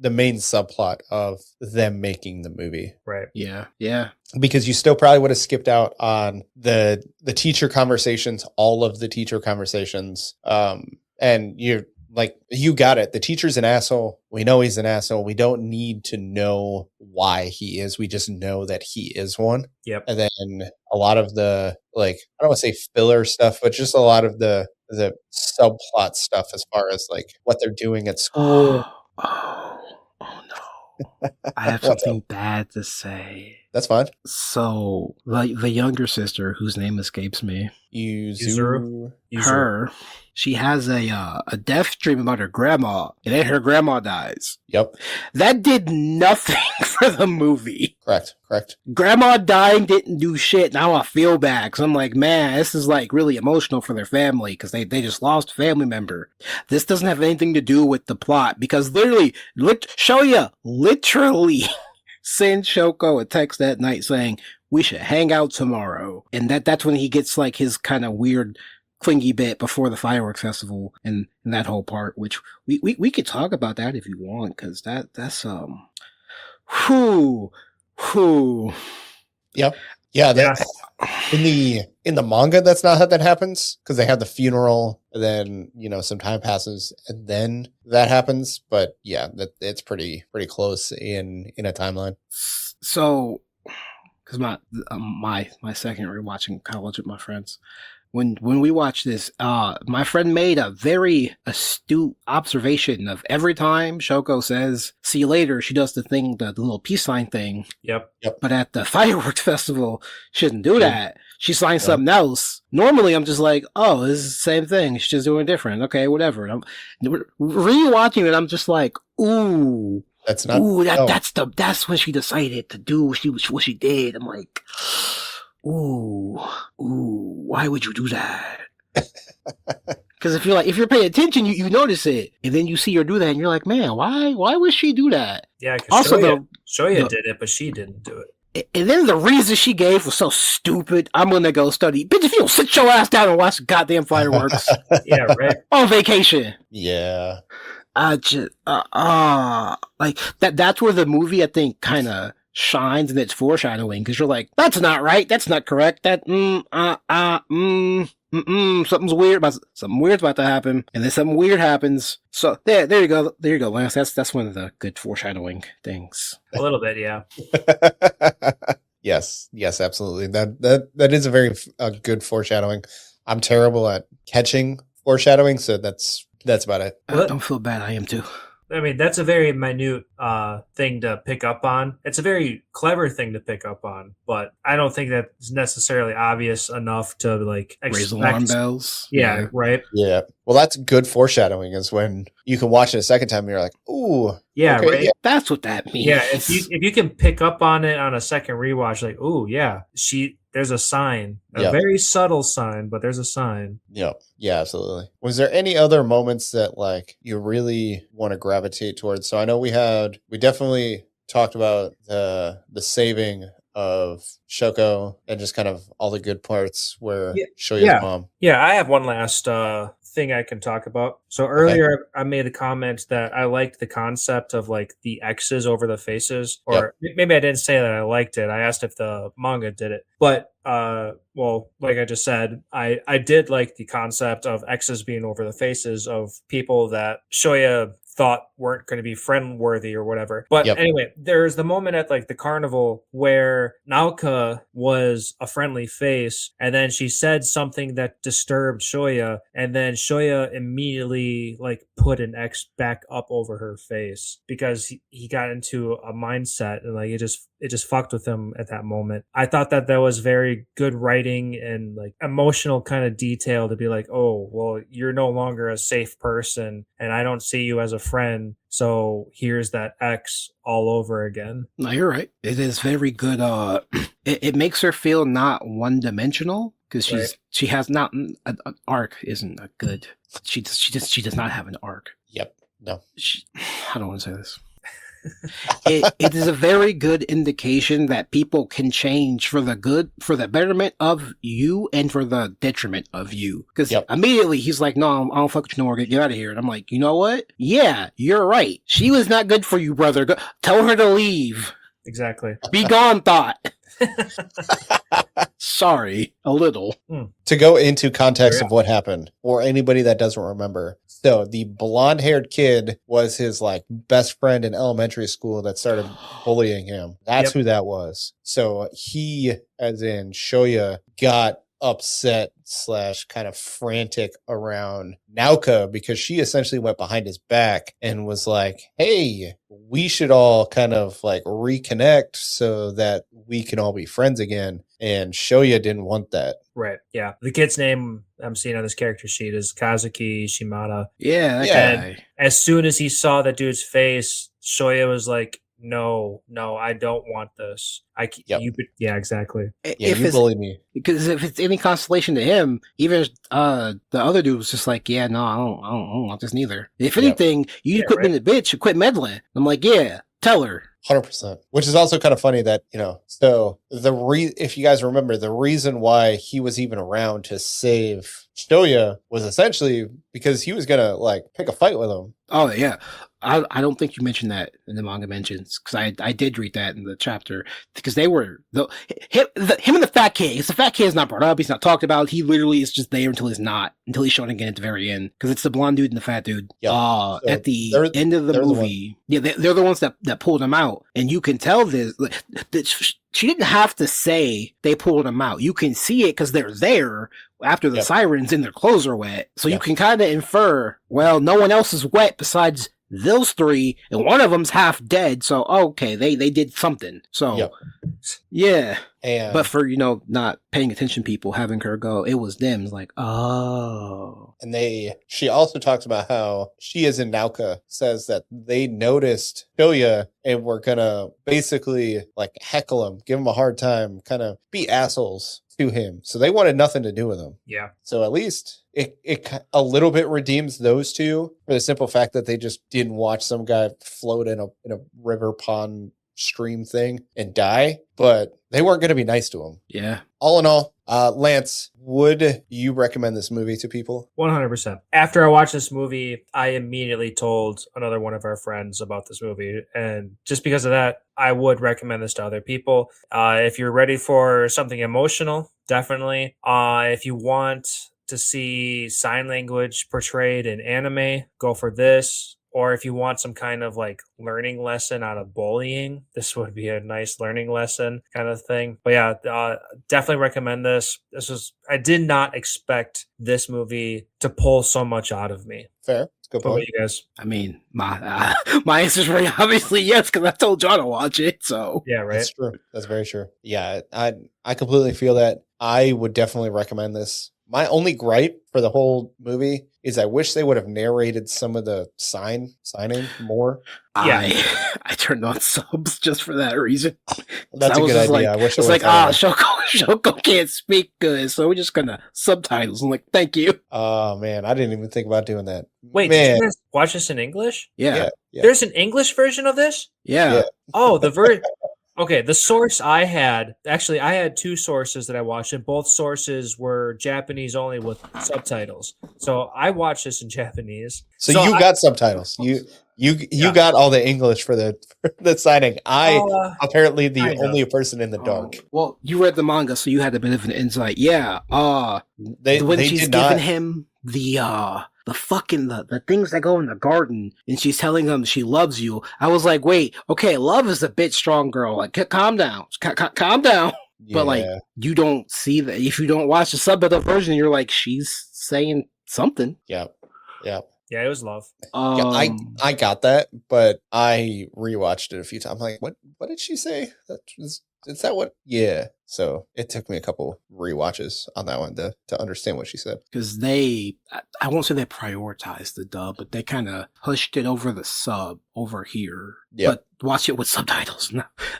main subplot of them making the movie. Right. Yeah. Yeah. Because you still probably would have skipped out on the teacher conversations, all of the teacher conversations. And you're like, you got it. The teacher's an asshole. We know he's an asshole. We don't need to know why he is. We just know that he is one. Yep. And then a lot of the, like, I don't want to say filler stuff, but just a lot of the subplot stuff as far as like what they're doing at school. Oh no. I have something bad to say. That's fine. So the younger sister, whose name escapes me, Yuzuru. Her, she has a death dream about her grandma, and then her grandma dies. Yep. That did nothing for the movie. Correct. Grandma dying didn't do shit. Now I feel bad because I'm like, man, this is like really emotional for their family because they just lost a family member. This doesn't have anything to do with the plot because literally send Shoko a text that night saying we should hang out tomorrow, and that's when he gets like his kind of weird clingy bit before the fireworks festival and that whole part, which we could talk about that if you want, because that's Yep. Yeah, in the manga, that's not how that happens, because they have the funeral, and then some time passes, and then that happens. But yeah, it's pretty close in a timeline. So, because my second rewatching college with my friends. When we watched this, my friend made a very astute observation of every time Shoko says, see you later, she does the little peace sign thing. Yep. But at the fireworks festival, she doesn't do that. She signs something else. Normally, I'm just like, oh, this is the same thing. She's just doing it different. Okay, whatever. And I'm rewatching it. I'm just like, ooh. That's not. Ooh, that's when she decided to do what she did. I'm like, ooh, why would you do that? Because if you're paying attention, you notice it, and then you see her do that, and you're like, man, why would she do that? Yeah, also Shoya did it, but she didn't do it. And then the reason she gave was so stupid. I'm gonna go study. Bitch, if you don't sit your ass down and watch the goddamn fireworks. Yeah, right. On vacation. Yeah. I just like that's where the movie I think kind of shines in its foreshadowing, because you're like, that's not right, that's not correct, that something's weird's about to happen, and then something weird happens. So there you go, Lance. That's one of the good foreshadowing things. A little bit, yeah. Yes, absolutely. That is a very good foreshadowing. I'm terrible at catching foreshadowing, so that's about it. Don't feel bad, I am too. I mean, that's a very minute thing to pick up on. It's a very clever thing to pick up on, but I don't think that's necessarily obvious enough to like raise alarm bells. Yeah, right. Yeah. Well, that's good foreshadowing, is when you can watch it a second time and you're like, ooh. Yeah, okay, right. Yeah. That's what that means. Yeah, if you can pick up on it on a second rewatch, like, ooh, yeah, there's a sign, a very subtle sign, but there's a sign. Yeah, absolutely. Was there any other moments that like you really want to gravitate towards? So I know we definitely talked about the saving of Shoko and just kind of all the good parts where Shoya's Yeah. mom. Yeah, I have one last thing I can talk about. So earlier I made a comment that I liked the concept of like the X's over the faces, or maybe I didn't say that I liked it. I asked if the manga did it. But well, like I just said, I did like the concept of X's being over the faces of people that Shoya thought weren't going to be friend worthy or whatever. But anyway, there's the moment at like the carnival where Naoka was a friendly face, and then she said something that disturbed Shoya, and then Shoya immediately like put an X back up over her face because he got into a mindset, and like it just fucked with him at that moment. I thought that was very good writing and like emotional kind of detail to be like, oh, well, you're no longer a safe person and I don't see you as a friend. So here's that X all over again. No, you're right. It is very good. It makes her feel not one dimensional because she has not an arc. Isn't a good. She does not have an arc. Yep. No. I don't want to say this. It is a very good indication that people can change for the good, for the betterment of you, and for the detriment of you. Because immediately he's like, "No, I don't fuck with you no more. Get out of here." And I'm like, you know what? Yeah, you're right. She was not good for you, brother. Tell her to leave. Exactly. Be gone, thought. Sorry, a little. To go into context of what happened, or anybody that doesn't remember. So the blonde-haired kid was his like best friend in elementary school that started bullying him. That's who that was. So he, as in Shoya, got upset / kind of frantic around Naoka because she essentially went behind his back and was like, hey, we should all kind of like reconnect so that we can all be friends again. And Shoya didn't want that. Right. Yeah. The kid's name I'm seeing on this character sheet is Kazuki Shimada. Yeah. That guy. And as soon as he saw the dude's face, Shoya was like, no, I don't want this. Yeah, exactly. Yeah, you bullied me. Because if it's any consolation to him, even the other dude was just like, yeah, no, I don't want this neither. If anything, you quit being a bitch and quit meddling. I'm like, yeah, tell her. 100%. Which is also kind of funny that, so if you guys remember, the reason why he was even around to save Shoya was essentially because he was going to like pick a fight with him. Oh, yeah. I don't think you mentioned that in the manga mentions, because I did read that in the chapter, because they were him and the fat kid. Because the fat kid is not brought up, he's not talked about. He literally is just there until he's shown again at the very end. Because it's the blonde dude and the fat dude. So at the end of the movie, they're the ones that pulled him out, and you can tell this. She didn't have to say they pulled him out. You can see it because they're there after the sirens and their clothes are wet. So you can kind of infer, well, no one else is wet besides those three, and one of them's half dead. So, okay, they did something. So, yeah. But for, not paying attention people, having her go, it was them. It's like, oh. And she also talks about how she, as in Naoka, says that they noticed Shoya and were gonna basically like heckle him, give him a hard time, kind of be assholes to him. So they wanted nothing to do with him. Yeah. So at least it a little bit redeems those two for the simple fact that they just didn't watch some guy float in a river pond stream thing and die, but they weren't going to be nice to him. Yeah. All in all, Lance, would you recommend this movie to people? 100%. After I watched this movie, I immediately told another one of our friends about this movie. And just because of that, I would recommend this to other people. If you're ready for something emotional, definitely. If you want to see sign language portrayed in anime, go for this. Or if you want some kind of like learning lesson out of bullying, this would be a nice learning lesson kind of thing. But yeah, definitely recommend this. I did not expect this movie to pull so much out of me. Fair. Good point. What about you guys? I mean, my answer's very obviously yes, because I told John to watch it. So yeah, right. That's true. That's very true. Yeah, I completely feel that. I would definitely recommend this. My only gripe for the whole movie is I wish they would have narrated some of the signing more. Yeah. I turned on subs just for that reason. That's a good idea. Like, I wish it's like, Shoko can't speak good, so we're just gonna subtitles. I'm like, thank you. Oh man, I didn't even think about doing that. Wait, man. did you guys watch this in English? Yeah. There's an English version of this? Yeah. Oh, the version. Okay, the source I had, actually, I had two sources that I watched, and both sources were Japanese only with subtitles. So I watched this in Japanese. So you got subtitles. You got all the English for the signing. I apparently the only person in the dark. Well, you read the manga, so you had a bit of an insight. Yeah. When she's giving him the fucking the things that go in the garden, and she's telling him she loves you. I was like, wait, okay, love is a bit strong, girl. Like, calm down, calm down. Yeah. But like, you don't see that if you don't watch the subtitle version. You're like, she's saying something. Yeah. Yeah, it was love. Yeah, I got that, but I rewatched it a few times. I'm like, what did she say? Is that what? Yeah. So it took me a couple rewatches on that one to understand what she said. Because I won't say they prioritized the dub, but they kind of pushed it over the sub over here. Yeah. But watch it with subtitles.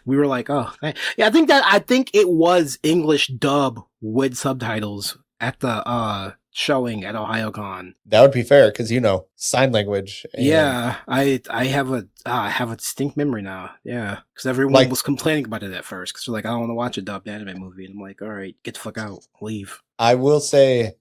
We were like, oh, yeah. I think it was English dub with subtitles at the showing at OhioCon. That would be fair because sign language. Yeah, I have a distinct memory now. Yeah, because everyone was complaining about it at first because they're like, I don't want to watch a dubbed anime movie, and I'm like, all right, get the fuck out, leave. I will say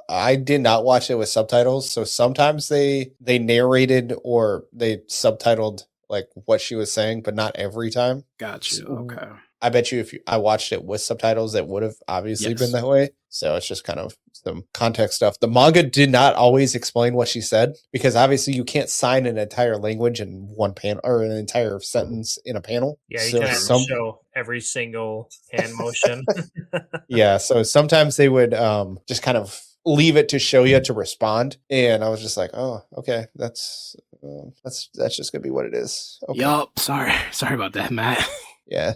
I did not watch it with subtitles, so sometimes they narrated or they subtitled like what she was saying, but not every time. Got you. Okay. I bet you if I watched it with subtitles, it would have obviously been that way. So it's just kind of some context stuff. The manga did not always explain what she said because obviously you can't sign an entire language in one panel or an entire sentence in a panel. Yeah, you can't show every single hand motion. Yeah, so sometimes they would just kind of leave it to show you to respond. And I was just like, oh, okay, that's just gonna be what it is. Okay. Yup. Sorry about that, Matt. Yeah.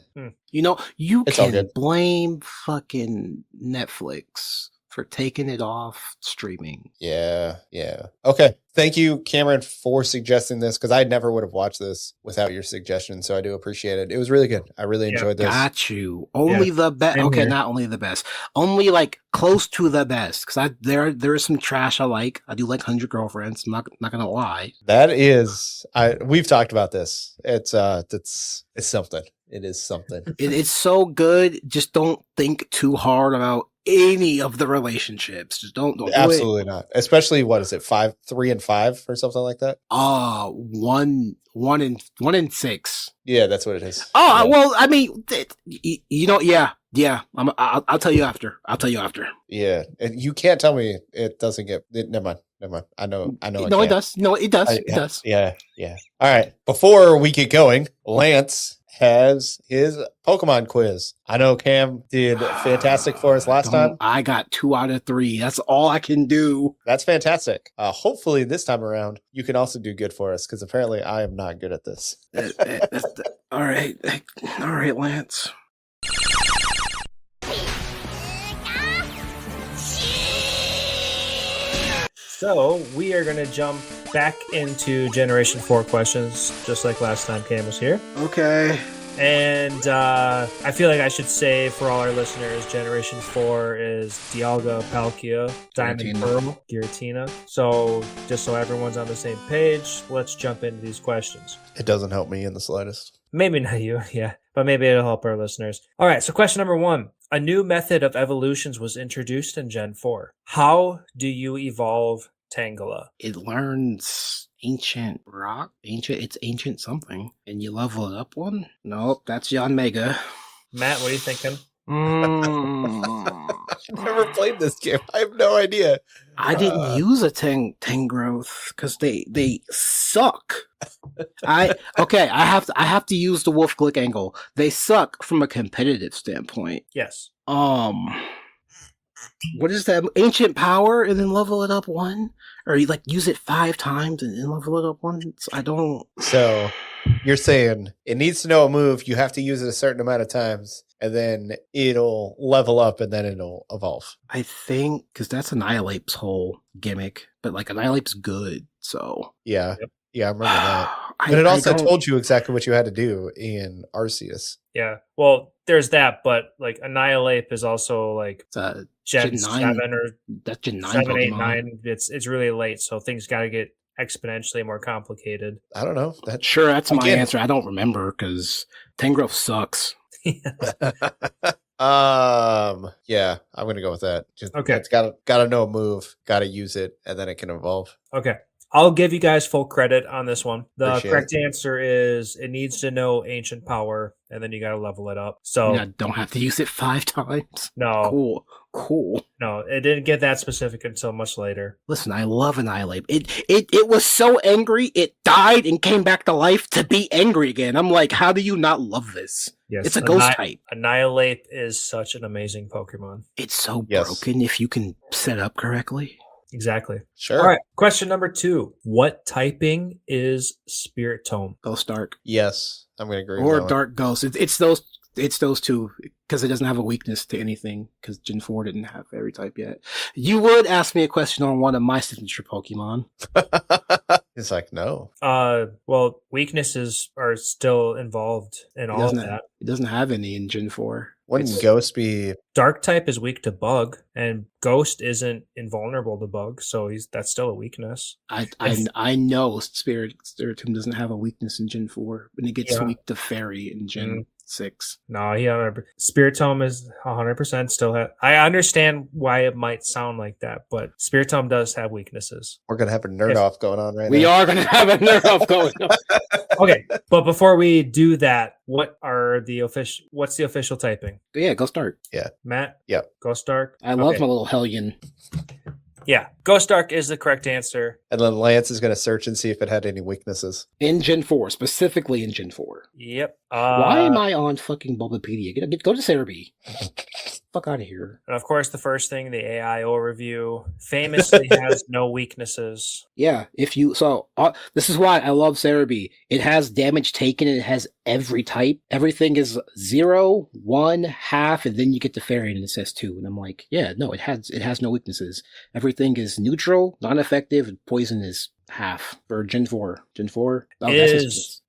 You can blame fucking Netflix for taking it off streaming. Yeah. Okay. Thank you, Cameron, for suggesting this because I never would have watched this without your suggestion. So I do appreciate it. It was really good. I really enjoyed this. Got you. Only the best. Okay, not only the best. Only like close to the best. Because there is some trash I like. I do like 100 Girlfriends. I'm not gonna lie. That is, we've talked about this. It's something. It is something. It's so good. Just don't think too hard about any of the relationships. Just don't absolutely do it. Not. Especially what is it? 3 and 5 or something like that? 1 and 6. Yeah, that's what it is. Oh, yeah. Well, I mean, yeah. I'll tell you after. Yeah, and you can't tell me it doesn't get. Never mind. I know. No, it does. No, it does. It does. Yeah. All right. Before we get going, Lance has his Pokemon quiz. I know Cam did fantastic for us last time. I got 2 out of 3. That's all I can do. That's fantastic. Hopefully this time around you can also do good for us because apparently I am not good at this. All right, Lance. So we are going to jump back into Generation 4 questions, just like last time Cam was here. Okay. And I feel like I should say for all our listeners, Generation 4 is Dialga, Palkia, Diamond Pearl, Giratina. So just so everyone's on the same page, let's jump into these questions. It doesn't help me in the slightest. Maybe not you, yeah. But maybe it'll help our listeners. All right, so question number 1. A new method of evolutions was introduced in Gen 4. How do you evolve Tangela? It learns ancient rock. It's ancient something. And you level it up 1? Nope, that's Yon Mega. Matt, what are you thinking? I've never played this game. I have no idea. I didn't use a Tangrowth because they suck. I have to use the Wolf Glick angle. They suck from a competitive standpoint. Yes. What is that? Ancient power and then level it up 1? Or you like use it 5 times and then level it up 1? I don't. So you're saying it needs to know a move. You have to use it a certain amount of times and then it'll level up and then it'll evolve. I think because that's Annihilape's whole gimmick, but like Annihilape's good. So yeah. Yep. Yeah, I remember that. But it also told you exactly what you had to do in Arceus. Yeah. Well, there's that, but like Annihilate is also like Gen 7 or that's Gen 9 7, Pokemon. 8, 9. It's really late, so things got to get exponentially more complicated. I don't know. That's Sure, that's my Again. answer. I don't remember because Tangrowth sucks. yeah, I'm gonna go with that. Just, Okay. it's gotta know a move, gotta use it, and then it can evolve. Okay. I'll give you guys full credit on this one. The Appreciate correct answer is it needs to know ancient power, and then you got to level it up. So I don't have to use it 5 times. no, Cool. no, it didn't get that specific until much later. Listen, I love Annihilate. It was so angry, it died and came back to life to be angry again. I'm like, how do you not love this? Yes, It's a ghost type. Annihilate is such an amazing Pokemon. It's so Yes. broken if you can set up correctly. Exactly. Sure. All right. Question number 2. What typing is Spirit Tome? Ghost Dark. Yes, I'm gonna agree. with Or that one. Dark Ghost. It's those two because it doesn't have a weakness to anything because Gen 4 didn't have every type yet. You would ask me a question on one of my signature Pokemon. It's like no. Well, weaknesses are still involved in all of that. It doesn't have any in Gen 4. Wouldn't Ghost be? Dark type is weak to bug, and Ghost isn't invulnerable to bug, so that's still a weakness. I know Spirit Tomb doesn't have a weakness in Gen 4, but it gets weak to Fairy in Gen 6. No, Spirit Tome is 100% still. I understand why it might sound like that, but Spirit Tome does have weaknesses. We're gonna have a nerd off going on right We now. are going to have a nerd off going on. Okay, but before we do that, what's the official typing? Yeah, Ghost Dark. Matt? Yep. Ghost Dark? I love Okay. my little Hellion. Yeah, Ghost Dark is the correct answer. And then Lance is gonna search and see if it had any weaknesses. In Gen 4, specifically in Gen 4. Yep. Why am I on fucking Bulbapedia? Go to Cerebi. Fuck out of here. And of course, the first thing, the AI overview famously has no weaknesses. Yeah, this is why I love Cerebi. It has damage taken, and it has every type. Everything is 0, 1, half, and then you get the fairy and it says 2. And I'm like, yeah, no, it has no weaknesses. Everything is neutral, non-effective, and poison is half for Gen 4. Gen 4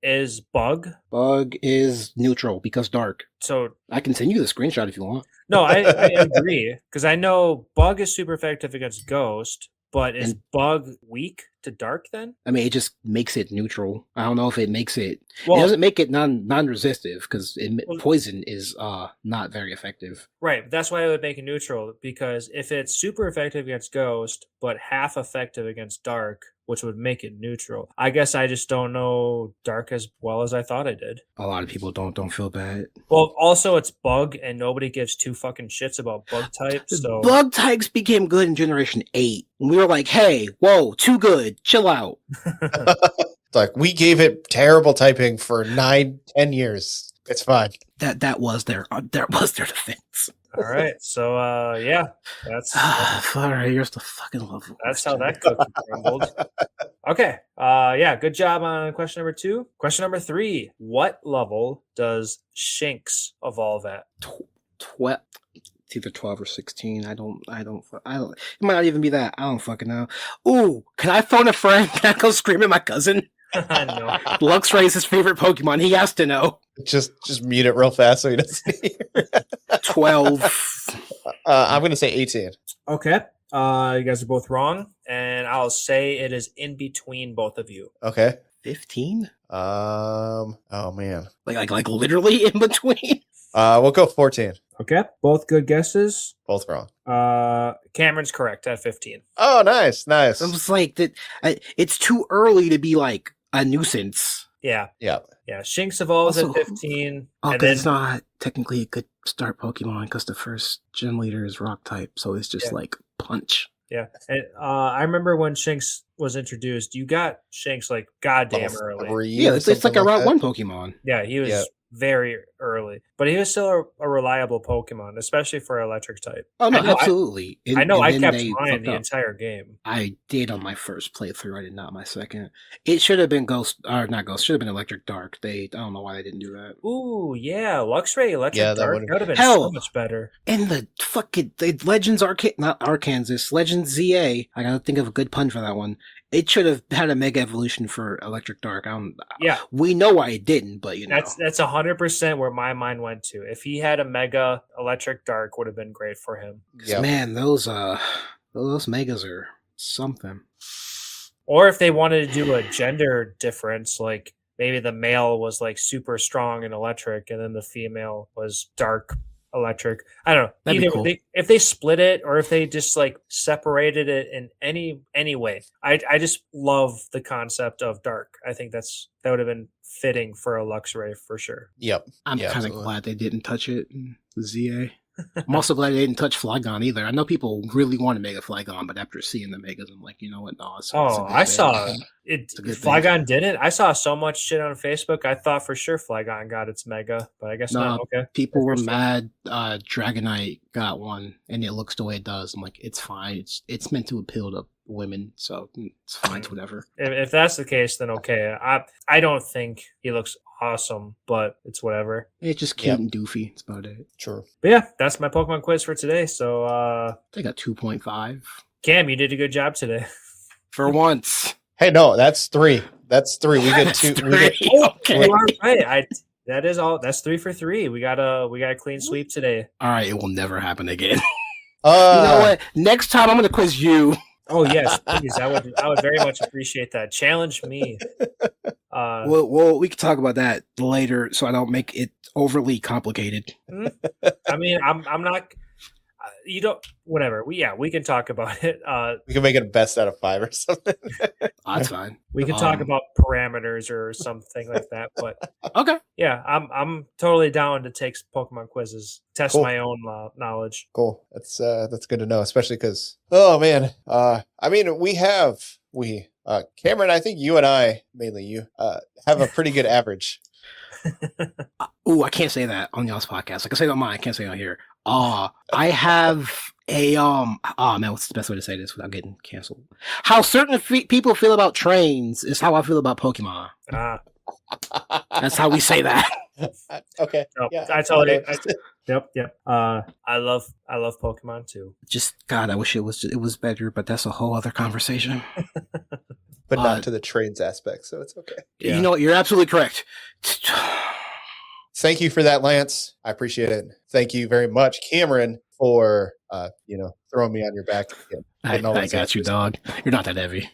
is bug. Bug is neutral because dark. So I can send you the screenshot if you want. no, I agree because I know bug is super effective against ghost, but is bug weak to dark then? I mean, it just makes it neutral. I don't know if it makes it. Well, it doesn't make it non-resistive because poison is not very effective. Right, but that's why I would make it neutral because if it's super effective against ghost but half effective against dark, which would make it neutral. I guess I just don't know dark as well as I thought I did. A lot of people don't feel bad. Well, also it's bug, and nobody gives two fucking shits about bug types. So bug types became good in Generation 8. And we were like, hey, whoa, too good. Chill out. It's like we gave it terrible typing for 9-10 years. It's fine. That was their defense. All right, so yeah, that's all right. Here's the fucking love. That's how that cookie crumbled. Okay, yeah, good job on question number 2. Question number 3: what level does Shinx evolve at? 12. It's either 12 or 16. I don't. It might not even be that. I don't fucking know. Ooh, can I phone a friend? Can I go scream at my cousin? No. Luxray's his favorite Pokemon. He has to know. Just mute it real fast so he doesn't hear. 12. I'm going to say 18. Okay. You guys are both wrong, and I'll say it is in between both of you. Okay. 15? Oh man. Like literally in between? We'll go 14. Okay. Both good guesses. Both wrong. Cameron's correct at 15. Oh, nice. I'm just like that. It's too early to be like a nuisance. Yeah. Yeah. Yeah. Shinx evolves Also, at 15. Oh, and because then, it's not technically a good start Pokemon because the first gym leader is rock type, so it's just like punch. yeah. And I remember when Shinx was introduced, you got Shinx like goddamn early. Yeah, it's like a Route 1 Pokemon. Yeah, he was very early, but he was still a reliable Pokemon, especially for electric type. Oh, no, absolutely. I know I kept mine mine the entire game. I did on my first playthrough. I did not my second. It should have been Ghost, or not Ghost, should have been Electric Dark. I don't know why they didn't do that. Ooh, yeah, Luxray Electric Dark. That would have been so much better. And the fucking Legends not Arkansas, Legends ZA. I gotta think of a good pun for that one. It should have had a Mega Evolution for Electric Dark. We know why it didn't, but that's 100% where my mind went to. If he had a Mega Electric Dark, would have been great for him. Man, those Megas are something. Or if they wanted to do a gender difference, like maybe the male was like super strong and electric, and then the female was dark electric. I don't know. That'd be Either cool. if they split it or if they just like separated it in any way. I just love the concept of dark. I think that would have been fitting for a Luxray for sure. Yep. I'm Yeah, kind of absolutely. glad they didn't touch it in the ZA. I'm also glad they didn't touch Flygon either. I know people really want to Mega Flygon, but after seeing the Megas, I'm like, you know what? No, it's a good I thing. saw it. It's a good thing. Flygon didn't. I saw so much shit on Facebook. I thought for sure Flygon got its Mega, but I guess No, not. Okay. People were mad. Dragonite got one, and it looks the way it does. I'm like, it's fine. It's meant to appeal to women, so it's fine. It's whatever. If that's the case, then okay. I don't think he looks awesome, but it's whatever. It's just cute and doofy. That's about it. True. But yeah, that's my Pokemon quiz for today. So They got 2.5 Cam, you did a good job today. for once. Hey, no, that's 3. That's 3. We get That's 2. three. Okay. You are right. That is all. That's 3 for 3. We got a clean sweep today. All right, it will never happen again. You You know what? Next time I'm gonna quiz you. Oh yes, please. I would very much appreciate that. Challenge me. Well, we can talk about that later, so I don't make it overly complicated. I mean, I'm not. You don't. Whatever. We can talk about it. We can make it a best out of 5 or something. That's fine. We can talk about parameters or something like that. But Okay. yeah, I'm totally down to take Pokemon quizzes, test Cool. my own knowledge. Cool. That's good to know, especially because, oh man, I mean, Cameron, I think you and I, mainly you, have a pretty good average. Ooh, I can't say that on y'all's podcast. I can say it on mine. I can't say it on here. I have a man, what's the best way to say this without getting canceled? How certain people feel about trains is how I feel about Pokemon. That's how we say that. Okay. No, Yeah, I totally. Yep. I love Pokemon too. Just God, I wish it was better, but that's a whole other conversation. but not to the trains aspect, so it's okay. Yeah. You know what? You're absolutely correct. Thank you for that, Lance. I appreciate it. Thank you very much, Cameron, for throwing me on your back. I got you, dog. You're not that heavy.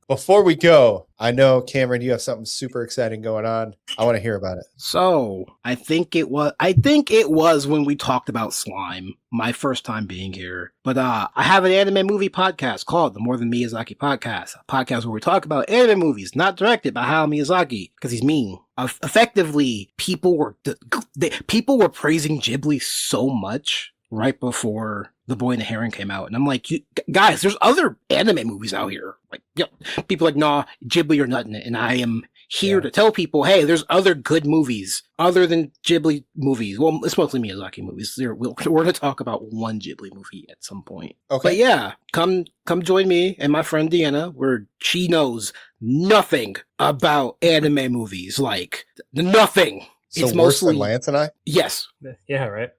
Before we go, I know, Cameron, you have something super exciting going on. I want to hear about it. So I think it was when we talked about slime, my first time being here. But I have an anime movie podcast called the More Than Miyazaki Podcast, a podcast where we talk about anime movies not directed by Hayao Miyazaki because he's mean. Effectively, people were praising Ghibli so much right before The Boy and the Heron came out, and I'm like, guys, there's other anime movies out here. Like, yep. People are like, nah, Ghibli or nothing. And I am here to tell people, hey, there's other good movies other than Ghibli movies. Well, it's mostly Miyazaki movies. We're going to talk about one Ghibli movie at some point. Okay. But yeah, come join me and my friend Deanna, where she knows nothing about anime movies. Like, nothing. So It's worse than mostly Lance and I? yes. Yeah, right.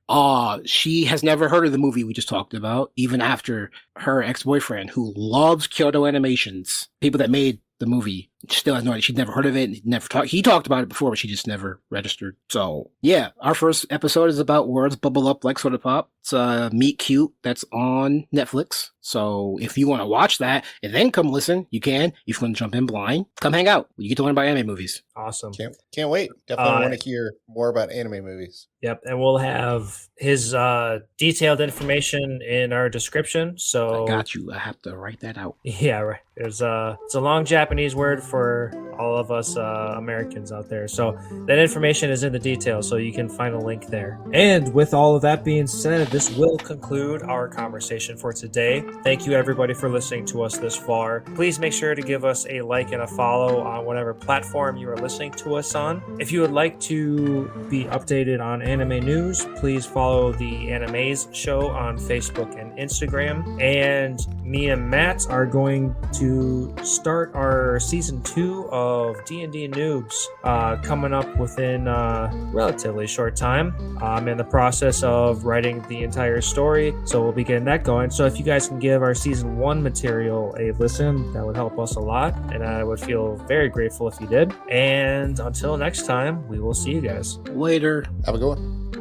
She has never heard of the movie we just talked about, even after her ex-boyfriend, who loves Kyoto Animations, people that made the movie, still has no idea. She'd never heard of it. He talked about it before, but she just never registered. So yeah, our first episode is about Words Bubble Up Like Soda Pop. It's Meet Cute that's on Netflix. So if you want to watch that and then come listen, you can. If you want to jump in blind, come hang out. You get to learn about anime movies. Awesome. Can't wait. Definitely want to hear more about anime movies. Yep, and we'll have his detailed information in our description. So I got you. I have to write that out. yeah, right. It's a long Japanese word for all of us Americans out there. So that information is in the details, so you can find a link there. And with all of that being said, this will conclude our conversation for today. Thank you everybody for listening to us this far. Please make sure to give us a like and a follow on whatever platform you are listening to us on. If you would like to be updated on anime news, please follow the Animes Show on Facebook and Instagram. And me and Matt are going to start our season 2 of D&D Noobs coming up within a relatively short time. I'm in the process of writing the entire story, so we'll be getting that going. So if you guys can give our season 1 material a listen, that would help us a lot, and I would feel very grateful if you did. And until next time, we will see you guys Later. Have a good one.